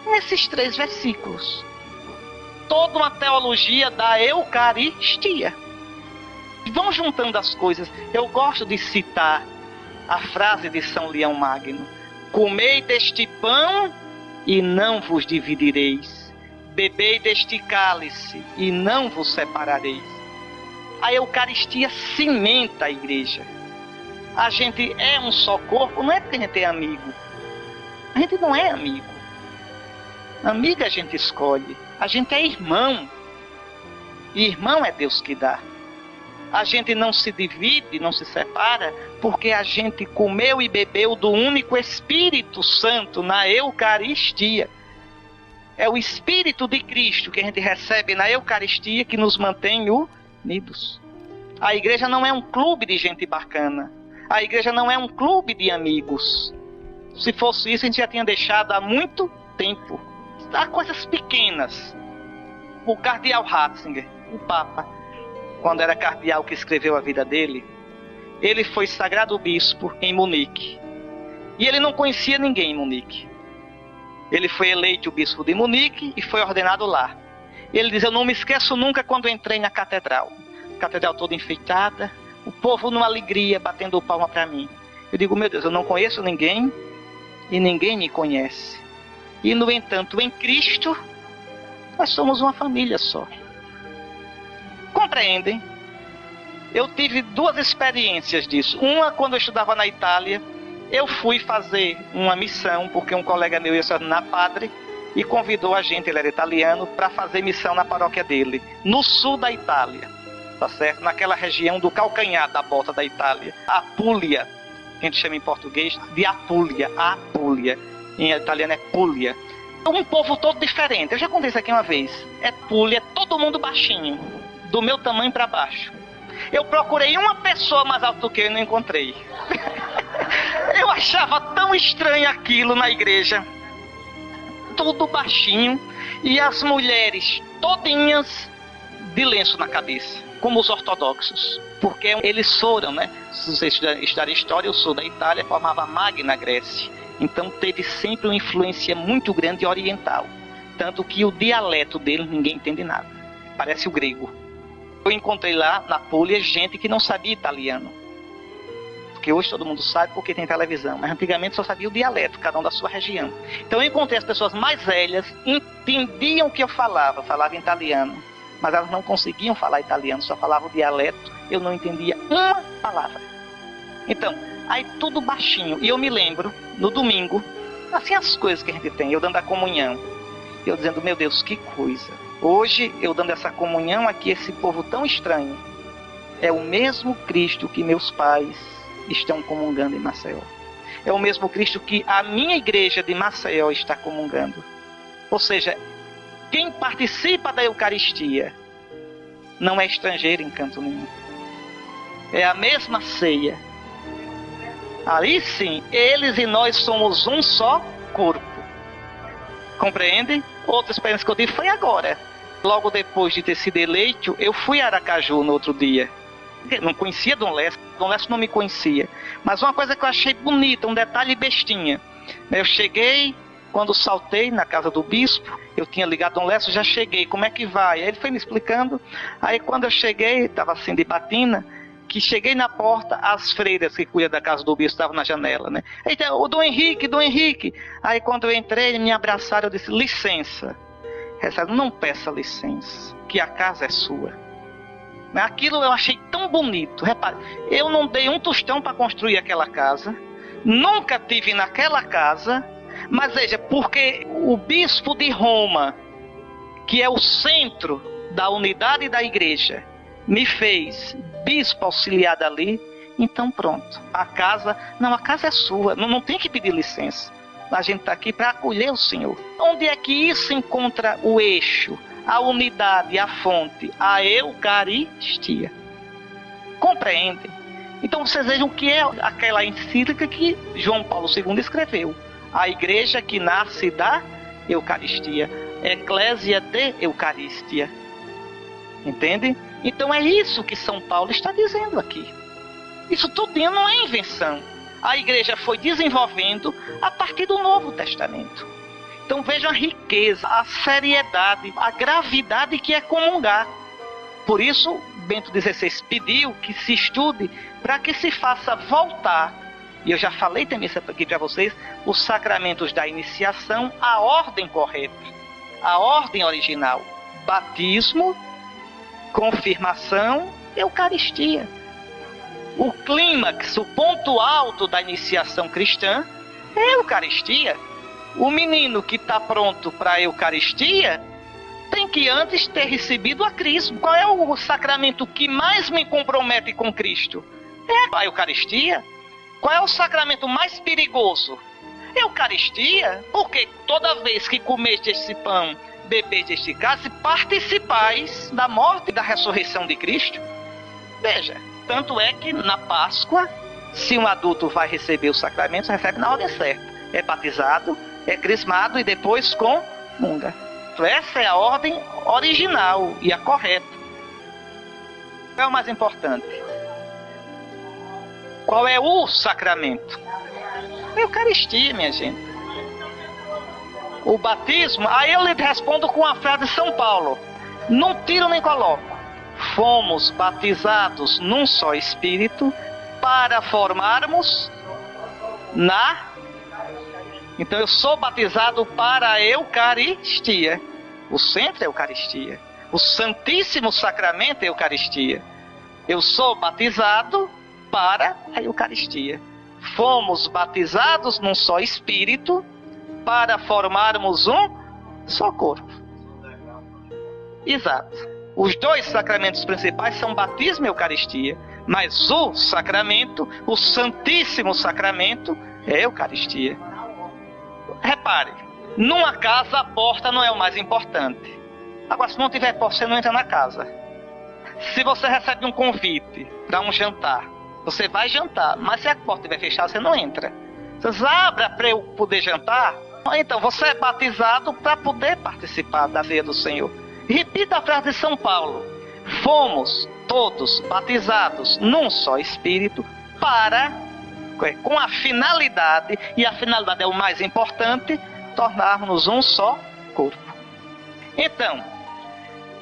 Speaker 1: nesses 3 versículos. Toda uma teologia da Eucaristia. Vão juntando as coisas. Eu gosto de citar a frase de São Leão Magno: comei deste pão e não vos dividireis. Bebei deste cálice e não vos separareis. A Eucaristia cimenta a igreja. A gente é um só corpo, não é porque a gente é amigo. A gente não é amigo. Amigo a gente escolhe. A gente é irmão. E irmão é Deus que dá. A gente não se divide, não se separa, porque a gente comeu e bebeu do único Espírito Santo na Eucaristia. É o Espírito de Cristo que a gente recebe na Eucaristia que nos mantém unidos. A igreja não é um clube de gente bacana. A igreja não é um clube de amigos. Se fosse isso, a gente já tinha deixado há muito tempo. Há coisas pequenas. O cardeal Ratzinger, o Papa, quando era cardeal que escreveu a vida dele, ele foi sagrado bispo em Munique. E ele não conhecia ninguém em Munique. Ele foi eleito o bispo de Munique e foi ordenado lá. Ele diz: eu não me esqueço nunca quando entrei na catedral. A catedral toda enfeitada, o povo numa alegria, batendo palma para mim. Eu digo: meu Deus, eu não conheço ninguém e ninguém me conhece. E no entanto, em Cristo, nós somos uma família só. Compreendem? Eu tive 2 experiências disso. Uma, quando eu estudava na Itália, eu fui fazer uma missão, porque um colega meu ia se tornar padre, e convidou a gente, ele era italiano, para fazer missão na paróquia dele, no sul da Itália, tá certo? Naquela região do calcanhar da bota da Itália, Apulia, que a gente chama em português de Apulia, Apulia, em italiano é Puglia. Um povo todo diferente. Eu já contei isso aqui uma vez. É Puglia, todo mundo baixinho, do meu tamanho para baixo. Eu procurei uma pessoa mais alta do que eu e não encontrei. Eu achava tão estranho aquilo na igreja. Tudo baixinho. E as mulheres todinhas de lenço na cabeça, como os ortodoxos. Porque eles foram, né? Se vocês estudarem história, eu sou da Itália, formava a Magna Grécia. Então teve sempre uma influência muito grande oriental. Tanto que o dialeto deles ninguém entende nada. Parece o grego. Eu encontrei lá na Puglia gente que não sabia italiano. Porque hoje todo mundo sabe porque tem televisão. Mas antigamente só sabia o dialeto, cada um da sua região. Então eu encontrei as pessoas mais velhas, entendiam o que eu falava italiano. Mas elas não conseguiam falar italiano, só falavam o dialeto. Eu não entendia uma palavra. Então, aí tudo baixinho. E eu me lembro, no domingo, assim as coisas que a gente tem, eu dando a comunhão. Eu dizendo: meu Deus, que coisa. Hoje, eu dando essa comunhão aqui, esse povo tão estranho, é o mesmo Cristo que meus pais estão comungando em Maceió. É o mesmo Cristo que a minha igreja de Maceió está comungando. Ou seja, quem participa da Eucaristia não é estrangeiro em canto nenhum. É a mesma ceia. Aí sim, eles e nós somos um só corpo. Compreendem? Outra experiência que eu tive foi agora. Logo depois de ter sido eleito, eu fui a Aracaju no outro dia. Eu não conhecia Dom Lécio não me conhecia. Mas uma coisa que eu achei bonita, um detalhe bestinha. Eu cheguei, quando saltei na casa do bispo, eu tinha ligado Dom Lécio, já cheguei, como é que vai? Aí ele foi me explicando. Aí quando eu cheguei, estava assim de batina, que cheguei na porta, as freiras que cuidam da casa do bispo estavam na janela, né? Aí, o Dom Henrique. Aí quando eu entrei, me abraçaram, eu disse: licença. Não peça licença, que a casa é sua. Aquilo eu achei tão bonito. Repare, eu não dei um tostão para construir aquela casa, Nunca tive naquela casa, mas veja, porque o bispo de Roma, que é o centro da unidade da igreja, me fez bispo auxiliar dali, então pronto. A casa é sua, não tem que pedir licença. A gente está aqui para acolher o Senhor. Onde é que isso encontra o eixo, a unidade, a fonte? A Eucaristia. Compreendem? Então vocês vejam o que é aquela encíclica que João Paulo II escreveu. A igreja que nasce da Eucaristia. Eclésia de Eucaristia. Entende? Então é isso que São Paulo está dizendo aqui. Isso tudo não é invenção. A igreja foi desenvolvendo a partir do Novo Testamento. Então vejam a riqueza, a seriedade, a gravidade que é comungar. Por isso, Bento XVI pediu que se estude para que se faça voltar, e eu já falei também isso aqui para vocês, os sacramentos da iniciação, a ordem correta, a ordem original. Batismo, confirmação, Eucaristia. O clímax, o ponto alto da iniciação cristã é a Eucaristia. O menino que está pronto para a Eucaristia tem que antes ter recebido a Cristo. Qual é o sacramento que mais me compromete com Cristo? É a Eucaristia. Qual é o sacramento mais perigoso? É a Eucaristia. Porque toda vez que comeste este pão, bebeste este cálice, participais da morte e da ressurreição de Cristo. Veja. Tanto é que na Páscoa, se um adulto vai receber os sacramentos, recebe na ordem certa. É batizado, é crismado e depois comunga. Então essa é a ordem original e a correta. Qual é o mais importante? Qual é o sacramento? A Eucaristia, minha gente. O batismo, aí eu lhe respondo com a frase de São Paulo. Não tiro nem coloco. Fomos batizados num só Espírito para formarmos Então eu sou batizado para a Eucaristia. O centro é a Eucaristia. O Santíssimo Sacramento é a Eucaristia. Eu sou batizado para a Eucaristia. Fomos batizados num só Espírito para formarmos um só corpo. Exato. Os dois sacramentos principais são batismo e Eucaristia. Mas o sacramento, o Santíssimo Sacramento, é a Eucaristia. Repare, numa casa a porta não é o mais importante. Agora, se não tiver porta, você não entra na casa. Se você recebe um convite para um jantar, você vai jantar. Mas se a porta estiver fechada, você não entra. Você abre para eu poder jantar? Então, você é batizado para poder participar da ceia do Senhor. Repita a frase de São Paulo. Fomos todos batizados num só Espírito com a finalidade, e a finalidade é o mais importante, tornarmos um só corpo. Então,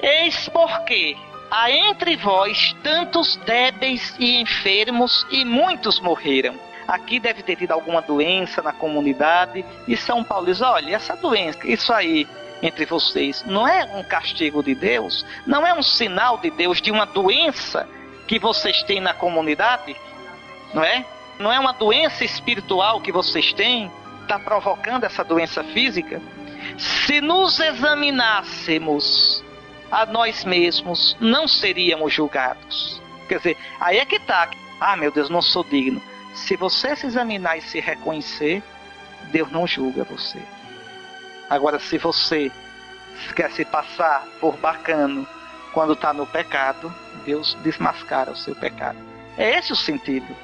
Speaker 1: eis porque há entre vós tantos débeis e enfermos, e muitos morreram. Aqui deve ter tido alguma doença na comunidade, e São Paulo diz, olha, essa doença, isso aí entre vocês não é um castigo de Deus, não é um sinal de Deus de uma doença que vocês têm na comunidade, não é? Não é uma doença espiritual que vocês têm, está provocando essa doença física? Se nos examinássemos a nós mesmos, não seríamos julgados. Quer dizer, aí é que está. Ah, meu Deus, não sou digno. Se você se examinar e se reconhecer, Deus não julga você. Agora, se você quer se passar por bacano quando está no pecado, Deus desmascara o seu pecado. É esse o sentido.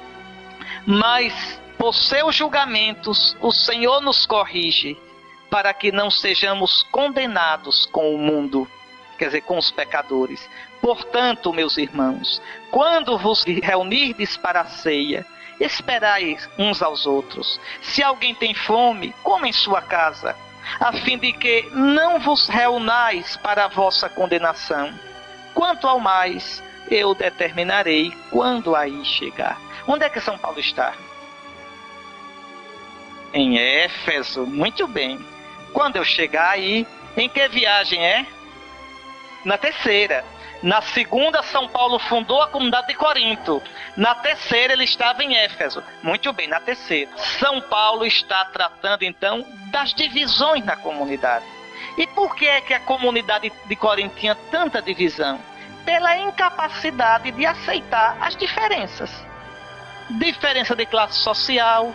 Speaker 1: Mas, por seus julgamentos, o Senhor nos corrige para que não sejamos condenados com o mundo, quer dizer, com os pecadores. Portanto, meus irmãos, quando vos reunirdes para a ceia, esperai uns aos outros. Se alguém tem fome, coma em sua casa, a fim de que não vos reunais para a vossa condenação. Quanto ao mais, eu determinarei quando aí chegar. Onde é que São Paulo está? Em Éfeso. Muito bem. Quando eu chegar aí, em que viagem é? Na terceira. Na segunda, São Paulo fundou a comunidade de Corinto. Na terceira, ele estava em Éfeso. Muito bem, na terceira. São Paulo está tratando, então, das divisões na comunidade. E por que é que a comunidade de Corinto tinha tanta divisão? Pela incapacidade de aceitar as diferenças. Diferença de classe social,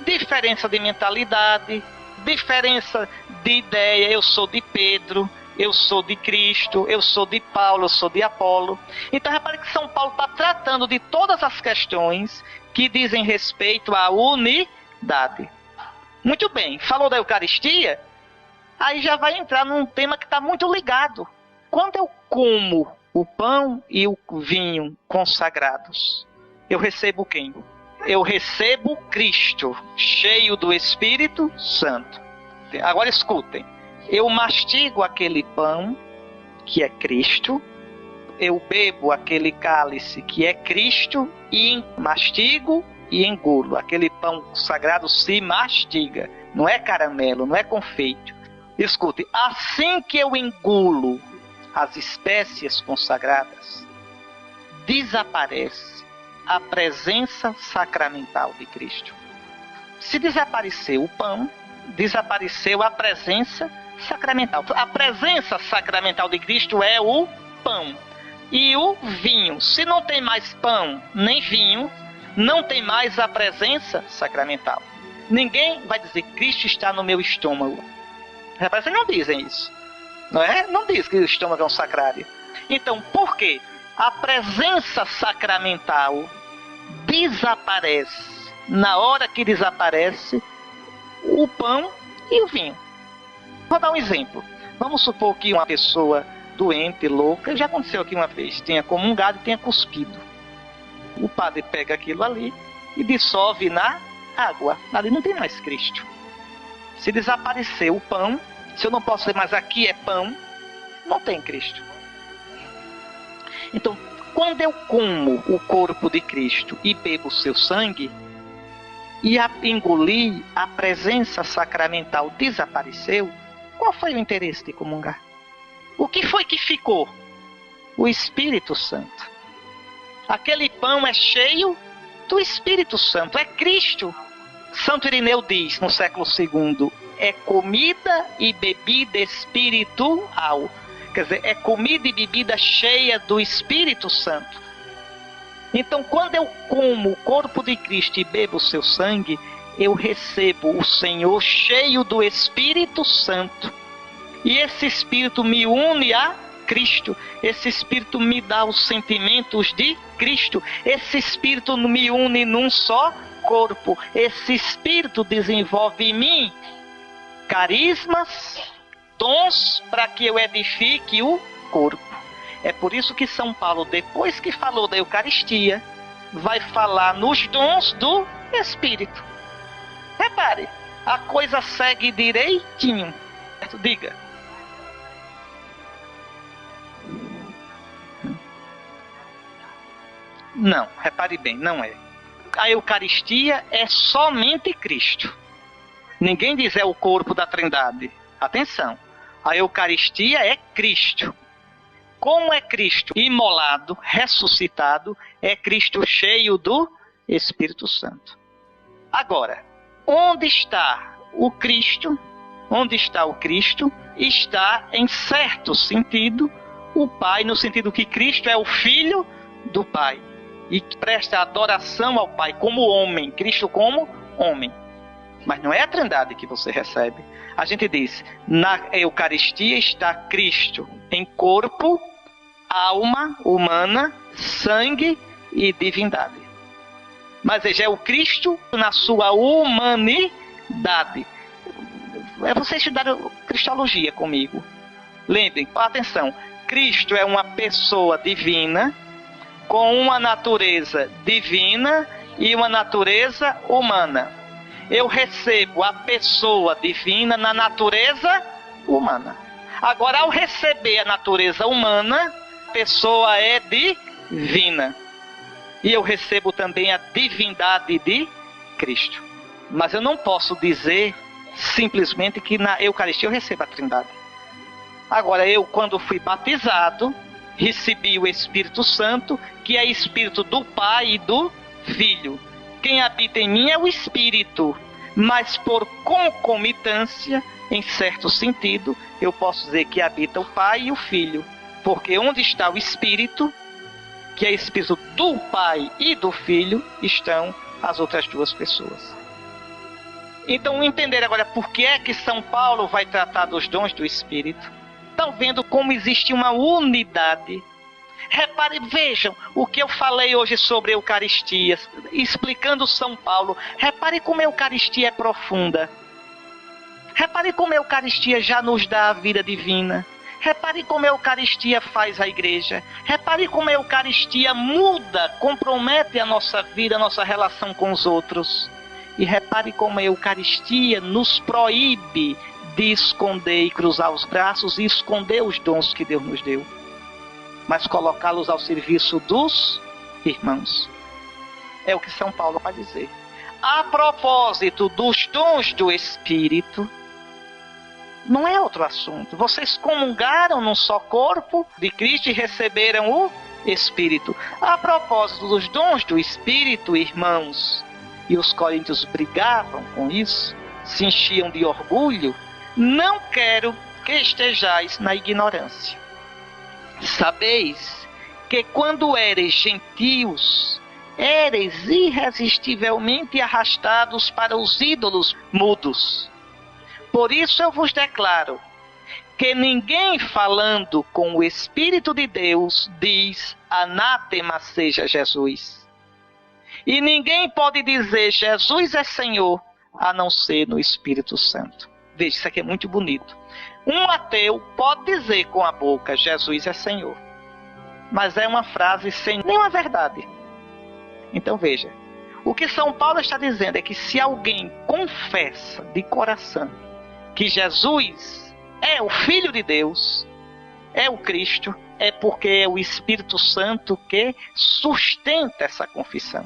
Speaker 1: diferença de mentalidade, diferença de ideia. Eu sou de Pedro, eu sou de Cristo, eu sou de Paulo, eu sou de Apolo. Então repare que São Paulo está tratando de todas as questões que dizem respeito à unidade. Muito bem, falou da Eucaristia, aí já vai entrar num tema que está muito ligado. Quando eu como o pão e o vinho consagrados, eu recebo quem? Eu recebo Cristo, cheio do Espírito Santo. Agora escutem. Eu mastigo aquele pão, que é Cristo. Eu bebo aquele cálice, que é Cristo. E mastigo e engulo. Aquele pão sagrado se mastiga. Não é caramelo, não é confeito. Escute, assim que eu engulo as espécies consagradas, desaparece a presença sacramental de Cristo. Se desapareceu o pão, desapareceu a presença sacramental. A presença sacramental de Cristo é o pão e o vinho. Se não tem mais pão nem vinho, não tem mais a presença sacramental. Ninguém vai dizer Cristo está no meu estômago. Rapaz, vocês não dizem isso, não é? Não diz que o estômago é um sacrário. Então, por quê? A presença sacramental desaparece. Na hora que desaparece o pão e o vinho. Vou dar um exemplo. Vamos supor que uma pessoa doente, louca, já aconteceu aqui uma vez, tenha comungado e tenha cuspido. O padre pega aquilo ali e dissolve na água. Ali não tem mais Cristo. Se desaparecer o pão, se eu não posso dizer, mas aqui é pão, não tem Cristo. Então, quando eu como o corpo de Cristo e bebo o seu sangue, e engolir, a presença sacramental desapareceu, qual foi o interesse de comungar? O que foi que ficou? O Espírito Santo. Aquele pão é cheio do Espírito Santo, é Cristo. Santo Irineu diz, no século II, é comida e bebida espiritual. Quer dizer, é comida e bebida cheia do Espírito Santo. Então, quando eu como o corpo de Cristo e bebo o seu sangue, eu recebo o Senhor cheio do Espírito Santo. E esse Espírito me une a Cristo. Esse Espírito me dá os sentimentos de Cristo. Esse Espírito me une num só corpo. Esse Espírito desenvolve em mim carismas, dons para que eu edifique o corpo. É por isso que São Paulo, depois que falou da Eucaristia, vai falar nos dons do Espírito. Repare, a coisa segue direitinho. Diga. Não, repare bem, não é. A Eucaristia é somente Cristo. Ninguém diz é o corpo da Trindade. Atenção, a Eucaristia é Cristo. Como é Cristo imolado, ressuscitado, é Cristo cheio do Espírito Santo. Agora, onde está o Cristo? Onde está o Cristo? Está, em certo sentido, o Pai, no sentido que Cristo é o Filho do Pai. E presta adoração ao Pai como homem, Cristo como homem. Mas não é a Trindade que você recebe. A gente diz, na Eucaristia está Cristo em corpo, alma humana, sangue e divindade. Mas veja, é o Cristo na sua humanidade. É você estudar Cristologia comigo. Lembrem, atenção, Cristo é uma pessoa divina, com uma natureza divina e uma natureza humana. Eu recebo a pessoa divina na natureza humana. Agora, ao receber a natureza humana, a pessoa é divina. E eu recebo também a divindade de Cristo. Mas eu não posso dizer simplesmente que na Eucaristia eu recebo a Trindade. Agora, eu, quando fui batizado, recebi o Espírito Santo, que é Espírito do Pai e do Filho. Quem habita em mim é o Espírito, mas por concomitância, em certo sentido, eu posso dizer que habita o Pai e o Filho, porque onde está o Espírito, que é Espírito do Pai e do Filho, estão as outras duas pessoas. Então, entender agora por que é que São Paulo vai tratar dos dons do Espírito. Estão vendo como existe uma unidade. Repare, vejam o que eu falei hoje sobre Eucaristia, explicando São Paulo. Repare como a Eucaristia é profunda. Repare como a Eucaristia já nos dá a vida divina. Repare como a Eucaristia faz a igreja. Repare como a Eucaristia muda, compromete a nossa vida, a nossa relação com os outros. E repare como a Eucaristia nos proíbe de esconder e cruzar os braços e esconder os dons que Deus nos deu, mas colocá-los ao serviço dos irmãos. É o que São Paulo vai dizer. A propósito dos dons do Espírito, não é outro assunto. Vocês comungaram num só corpo de Cristo e receberam o Espírito. A propósito dos dons do Espírito, irmãos, e os coríntios brigavam com isso, se enchiam de orgulho, não quero que estejais na ignorância. Sabeis que quando éreis gentios, éreis irresistivelmente arrastados para os ídolos mudos. Por isso eu vos declaro que ninguém falando com o Espírito de Deus diz anátema seja Jesus. E ninguém pode dizer Jesus é Senhor a não ser no Espírito Santo. Veja, isso aqui é muito bonito. Um ateu pode dizer com a boca Jesus é Senhor, mas é uma frase sem nenhuma verdade. Então veja, o que São Paulo está dizendo é que se alguém confessa de coração que Jesus é o Filho de Deus, é o Cristo, é porque é o Espírito Santo que sustenta essa confissão.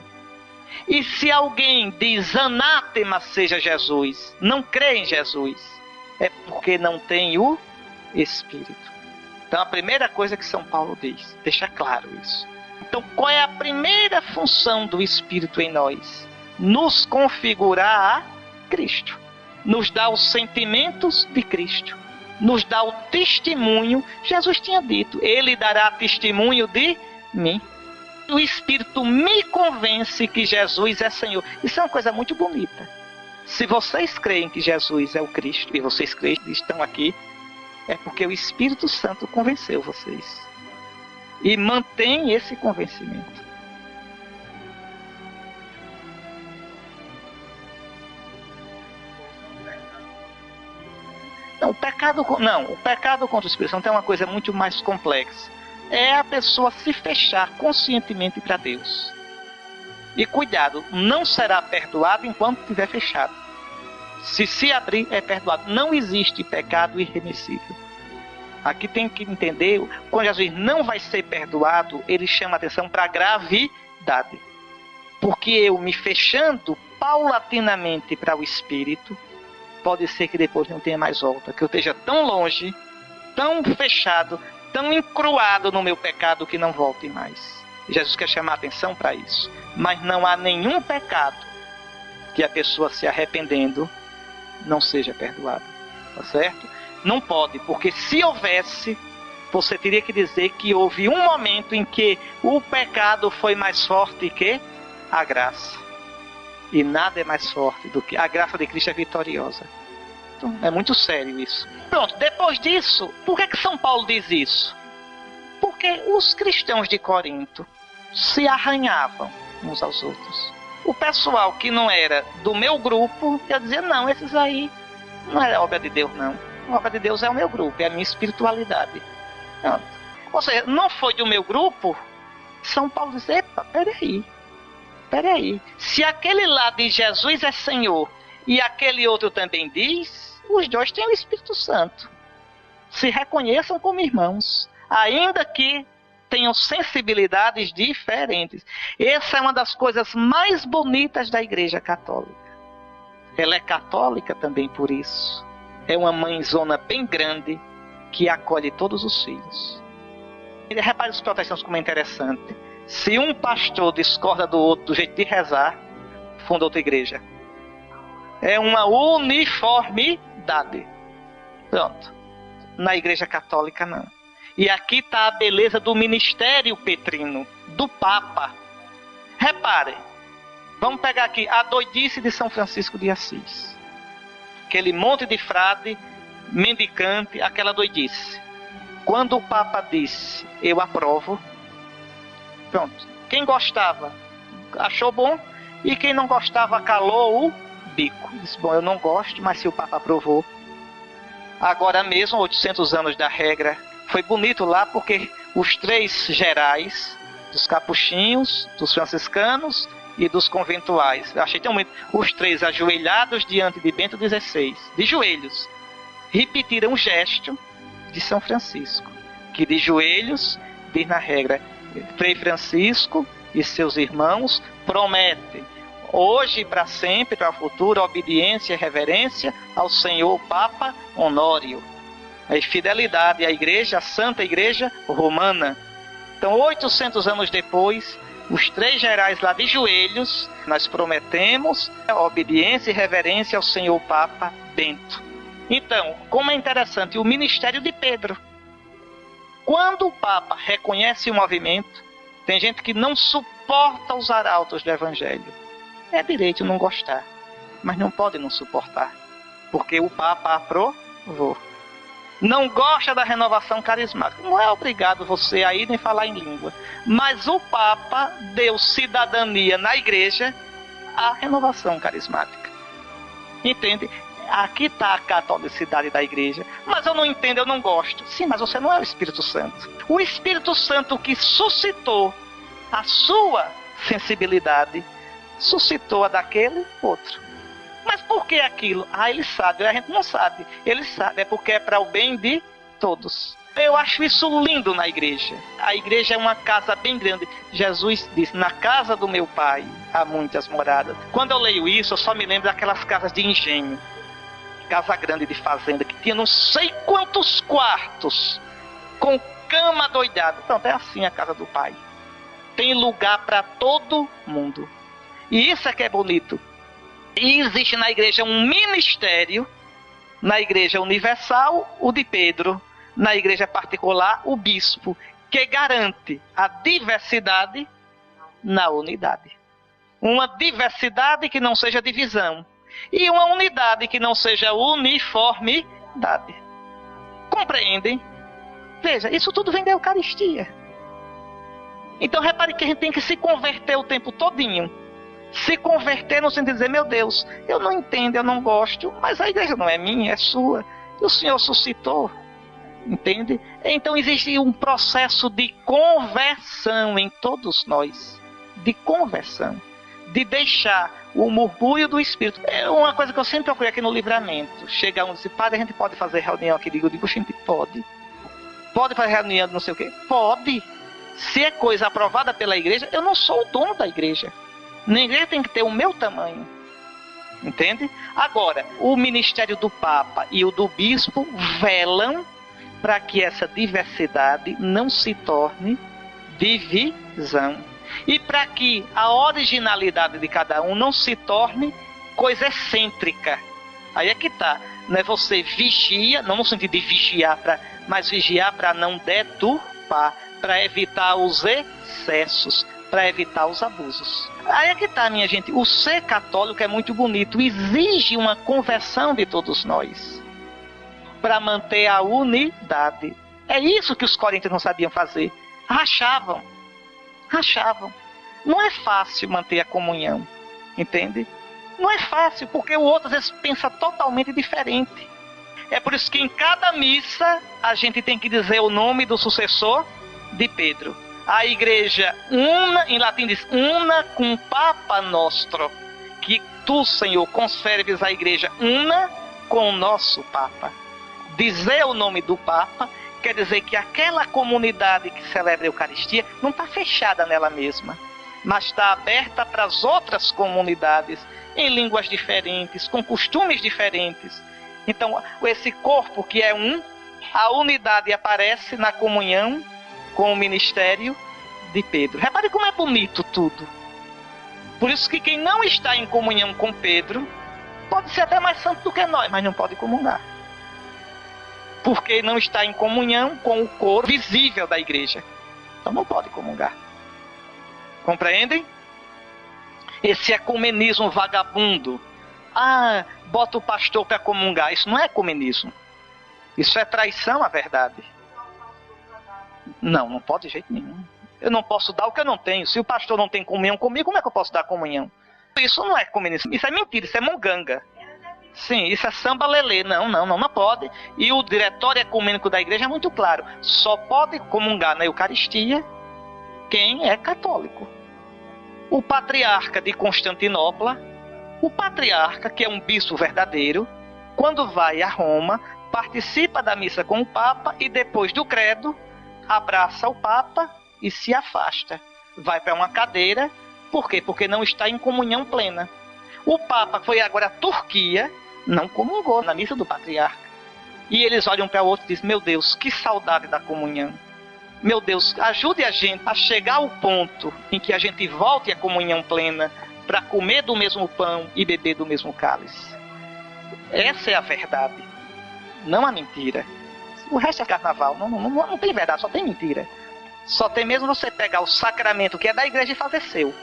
Speaker 1: E se alguém diz anátema seja Jesus, não crê em Jesus, é porque não tem o Espírito. Então a primeira coisa que São Paulo diz, deixa claro isso. Então qual é a primeira função do Espírito em nós? Nos configurar a Cristo. Nos dá os sentimentos de Cristo. Nos dá o testemunho. Jesus tinha dito, Ele dará testemunho de mim. O Espírito me convence que Jesus é Senhor. Isso é uma coisa muito bonita. Se vocês creem que Jesus é o Cristo, e vocês creem que estão aqui, é porque o Espírito Santo convenceu vocês. E mantém esse convencimento. Não, o pecado contra o Espírito Santo é uma coisa muito mais complexa. É a pessoa se fechar conscientemente para Deus. E cuidado, não será perdoado enquanto estiver fechado. Se abrir, é perdoado. Não existe pecado irremissível. Aqui tem que entender, quando Jesus não vai ser perdoado, ele chama a atenção para a gravidade. Porque eu me fechando paulatinamente para o Espírito, pode ser que depois não tenha mais volta. Que eu esteja tão longe, tão fechado, tão encruado no meu pecado que não volte mais. Jesus quer chamar a atenção para isso. Mas não há nenhum pecado que a pessoa se arrependendo não seja perdoada. Tá certo? Não pode, porque se houvesse, você teria que dizer que houve um momento em que o pecado foi mais forte que a graça. E nada é mais forte do que a graça de Cristo é vitoriosa. Então, é muito sério isso. Pronto, depois disso, por que São Paulo diz isso? Porque os cristãos de Corinto se arranhavam uns aos outros. O pessoal que não era do meu grupo, eu dizia, não, esses aí não é obra de Deus, não. A obra de Deus é o meu grupo, é a minha espiritualidade. Pronto. Ou seja, não foi do meu grupo, São Paulo diz, epa, peraí. Se aquele lá diz Jesus é Senhor e aquele outro também diz, os dois têm o Espírito Santo. Se reconheçam como irmãos, ainda que tenham sensibilidades diferentes. Essa é uma das coisas mais bonitas da Igreja Católica. Ela é católica também por isso. É uma mãezona bem grande que acolhe todos os filhos. E repare os protestantes como é interessante. Se um pastor discorda do outro do jeito de rezar, funda outra igreja. É uma uniformidade. Pronto. Na igreja católica não. E aqui está a beleza do ministério petrino, do Papa. Repare, vamos pegar aqui a doidice de São Francisco de Assis. Aquele monte de frade, mendicante, aquela doidice. Quando o Papa disse, eu aprovo, pronto. Quem gostava achou bom, e quem não gostava calou o bico. Disse, bom, eu não gosto, mas se o Papa aprovou. Agora mesmo, 800 anos da regra, foi bonito lá porque os 3 gerais, dos capuchinhos, dos franciscanos e dos conventuais, eu achei tão bonito, os 3 ajoelhados diante de Bento XVI, de joelhos, repetiram o gesto de São Francisco, que de joelhos, diz na regra, Frei Francisco e seus irmãos prometem, hoje e para sempre, para o futuro, obediência e reverência ao Senhor Papa Honório, e fidelidade à Igreja, à Santa Igreja Romana. Então, 800 anos depois, os 3 gerais lá de joelhos, nós prometemos obediência e reverência ao Senhor Papa Bento. Então, como é interessante o ministério de Pedro. Quando o Papa reconhece o movimento, tem gente que não suporta os arautos do Evangelho. É direito não gostar, mas não pode não suportar, porque o Papa aprovou. Não gosta da renovação carismática. Não é obrigado você a ir nem falar em língua. Mas o Papa deu cidadania na igreja à renovação carismática. Entende? Aqui está a catolicidade da igreja. Mas eu não entendo, eu não gosto. Sim, mas você não é o Espírito Santo. O Espírito Santo que suscitou a sua sensibilidade, suscitou a daquele outro. Mas por que aquilo? Ah, ele sabe, a gente não sabe. Ele sabe, é porque é para o bem de todos. Eu acho isso lindo na igreja. A igreja é uma casa bem grande. Jesus disse, na casa do meu pai há muitas moradas. Quando eu leio isso, eu só me lembro daquelas casas de engenho. Casa grande de fazenda, que tinha não sei quantos quartos, com cama doidada. Pronto, é assim a casa do pai. Tem lugar para todo mundo. E isso é que é bonito. E existe na igreja um ministério, na igreja universal, o de Pedro, na igreja particular, o bispo, que garante a diversidade na unidade. Uma diversidade que não seja divisão. E uma unidade que não seja uniformidade. Compreendem? Veja, isso tudo vem da Eucaristia. Então repare que a gente tem que se converter o tempo todinho. Se converter no sentido de dizer, meu Deus, eu não entendo, eu não gosto, mas a igreja não é minha, é sua. E o Senhor suscitou, entende? Então existe um processo de conversão em todos nós. De conversão. De deixar o murmúrio do Espírito. É uma coisa que eu sempre procurei aqui no Livramento. Chega um e diz, padre, a gente pode fazer reunião aqui? Eu digo, gente, pode. Pode fazer reunião de não sei o quê? Pode. Se é coisa aprovada pela igreja, eu não sou o dono da igreja. Na igreja tem que ter o meu tamanho. Entende? Agora, o ministério do Papa e o do Bispo velam para que essa diversidade não se torne divisão. E para que a originalidade de cada um não se torne coisa excêntrica. Aí é que está. Não é você vigia, não no sentido de vigiar, mas vigiar para não deturpar, para evitar os excessos, para evitar os abusos. Aí é que está, minha gente. O ser católico é muito bonito. Exige uma conversão de todos nós para manter a unidade. É isso que os coríntios não sabiam fazer. Rachavam. Não é fácil manter a comunhão. Entende? Não é fácil, porque o outro às vezes pensa totalmente diferente. É por isso que em cada missa a gente tem que dizer o nome do sucessor de Pedro. A igreja una, em latim diz, una cum Papa nostro, que tu, Senhor, conserves a igreja una com o nosso Papa. Dizer o nome do Papa quer dizer que aquela comunidade que celebra a Eucaristia não está fechada nela mesma, mas está aberta para as outras comunidades, em línguas diferentes, com costumes diferentes. Então, esse corpo que é um, a unidade aparece na comunhão com o ministério de Pedro. Repare como é bonito tudo. Por isso que quem não está em comunhão com Pedro pode ser até mais santo do que nós, mas não pode comungar. Porque não está em comunhão com o corpo visível da igreja. Então não pode comungar. Compreendem? Esse ecumenismo vagabundo. Ah, bota o pastor para comungar. Isso não é ecumenismo. Isso é traição à verdade. Não pode de jeito nenhum. Eu não posso dar o que eu não tenho. Se o pastor não tem comunhão comigo, como é que eu posso dar comunhão? Isso não é comunismo. Isso é mentira, isso é monganga. Sim, isso é samba lelê. Não pode. E o diretório ecumênico da igreja é muito claro. Só pode comungar na Eucaristia quem é católico. O patriarca de Constantinopla, o patriarca, que é um bispo verdadeiro, quando vai a Roma, participa da missa com o Papa e depois do credo, abraça o Papa e se afasta. Vai para uma cadeira. Por quê? Porque não está em comunhão plena. O Papa foi agora à Turquia, não comungou na missa do patriarca. E eles olham para o outro e dizem: meu Deus, que saudade da comunhão. Meu Deus, ajude a gente a chegar ao ponto em que a gente volte à comunhão plena para comer do mesmo pão e beber do mesmo cálice. Essa é a verdade, não a mentira. O resto é carnaval, não tem verdade, só tem mentira. Só tem mesmo você pegar o sacramento que é da igreja e fazer seu.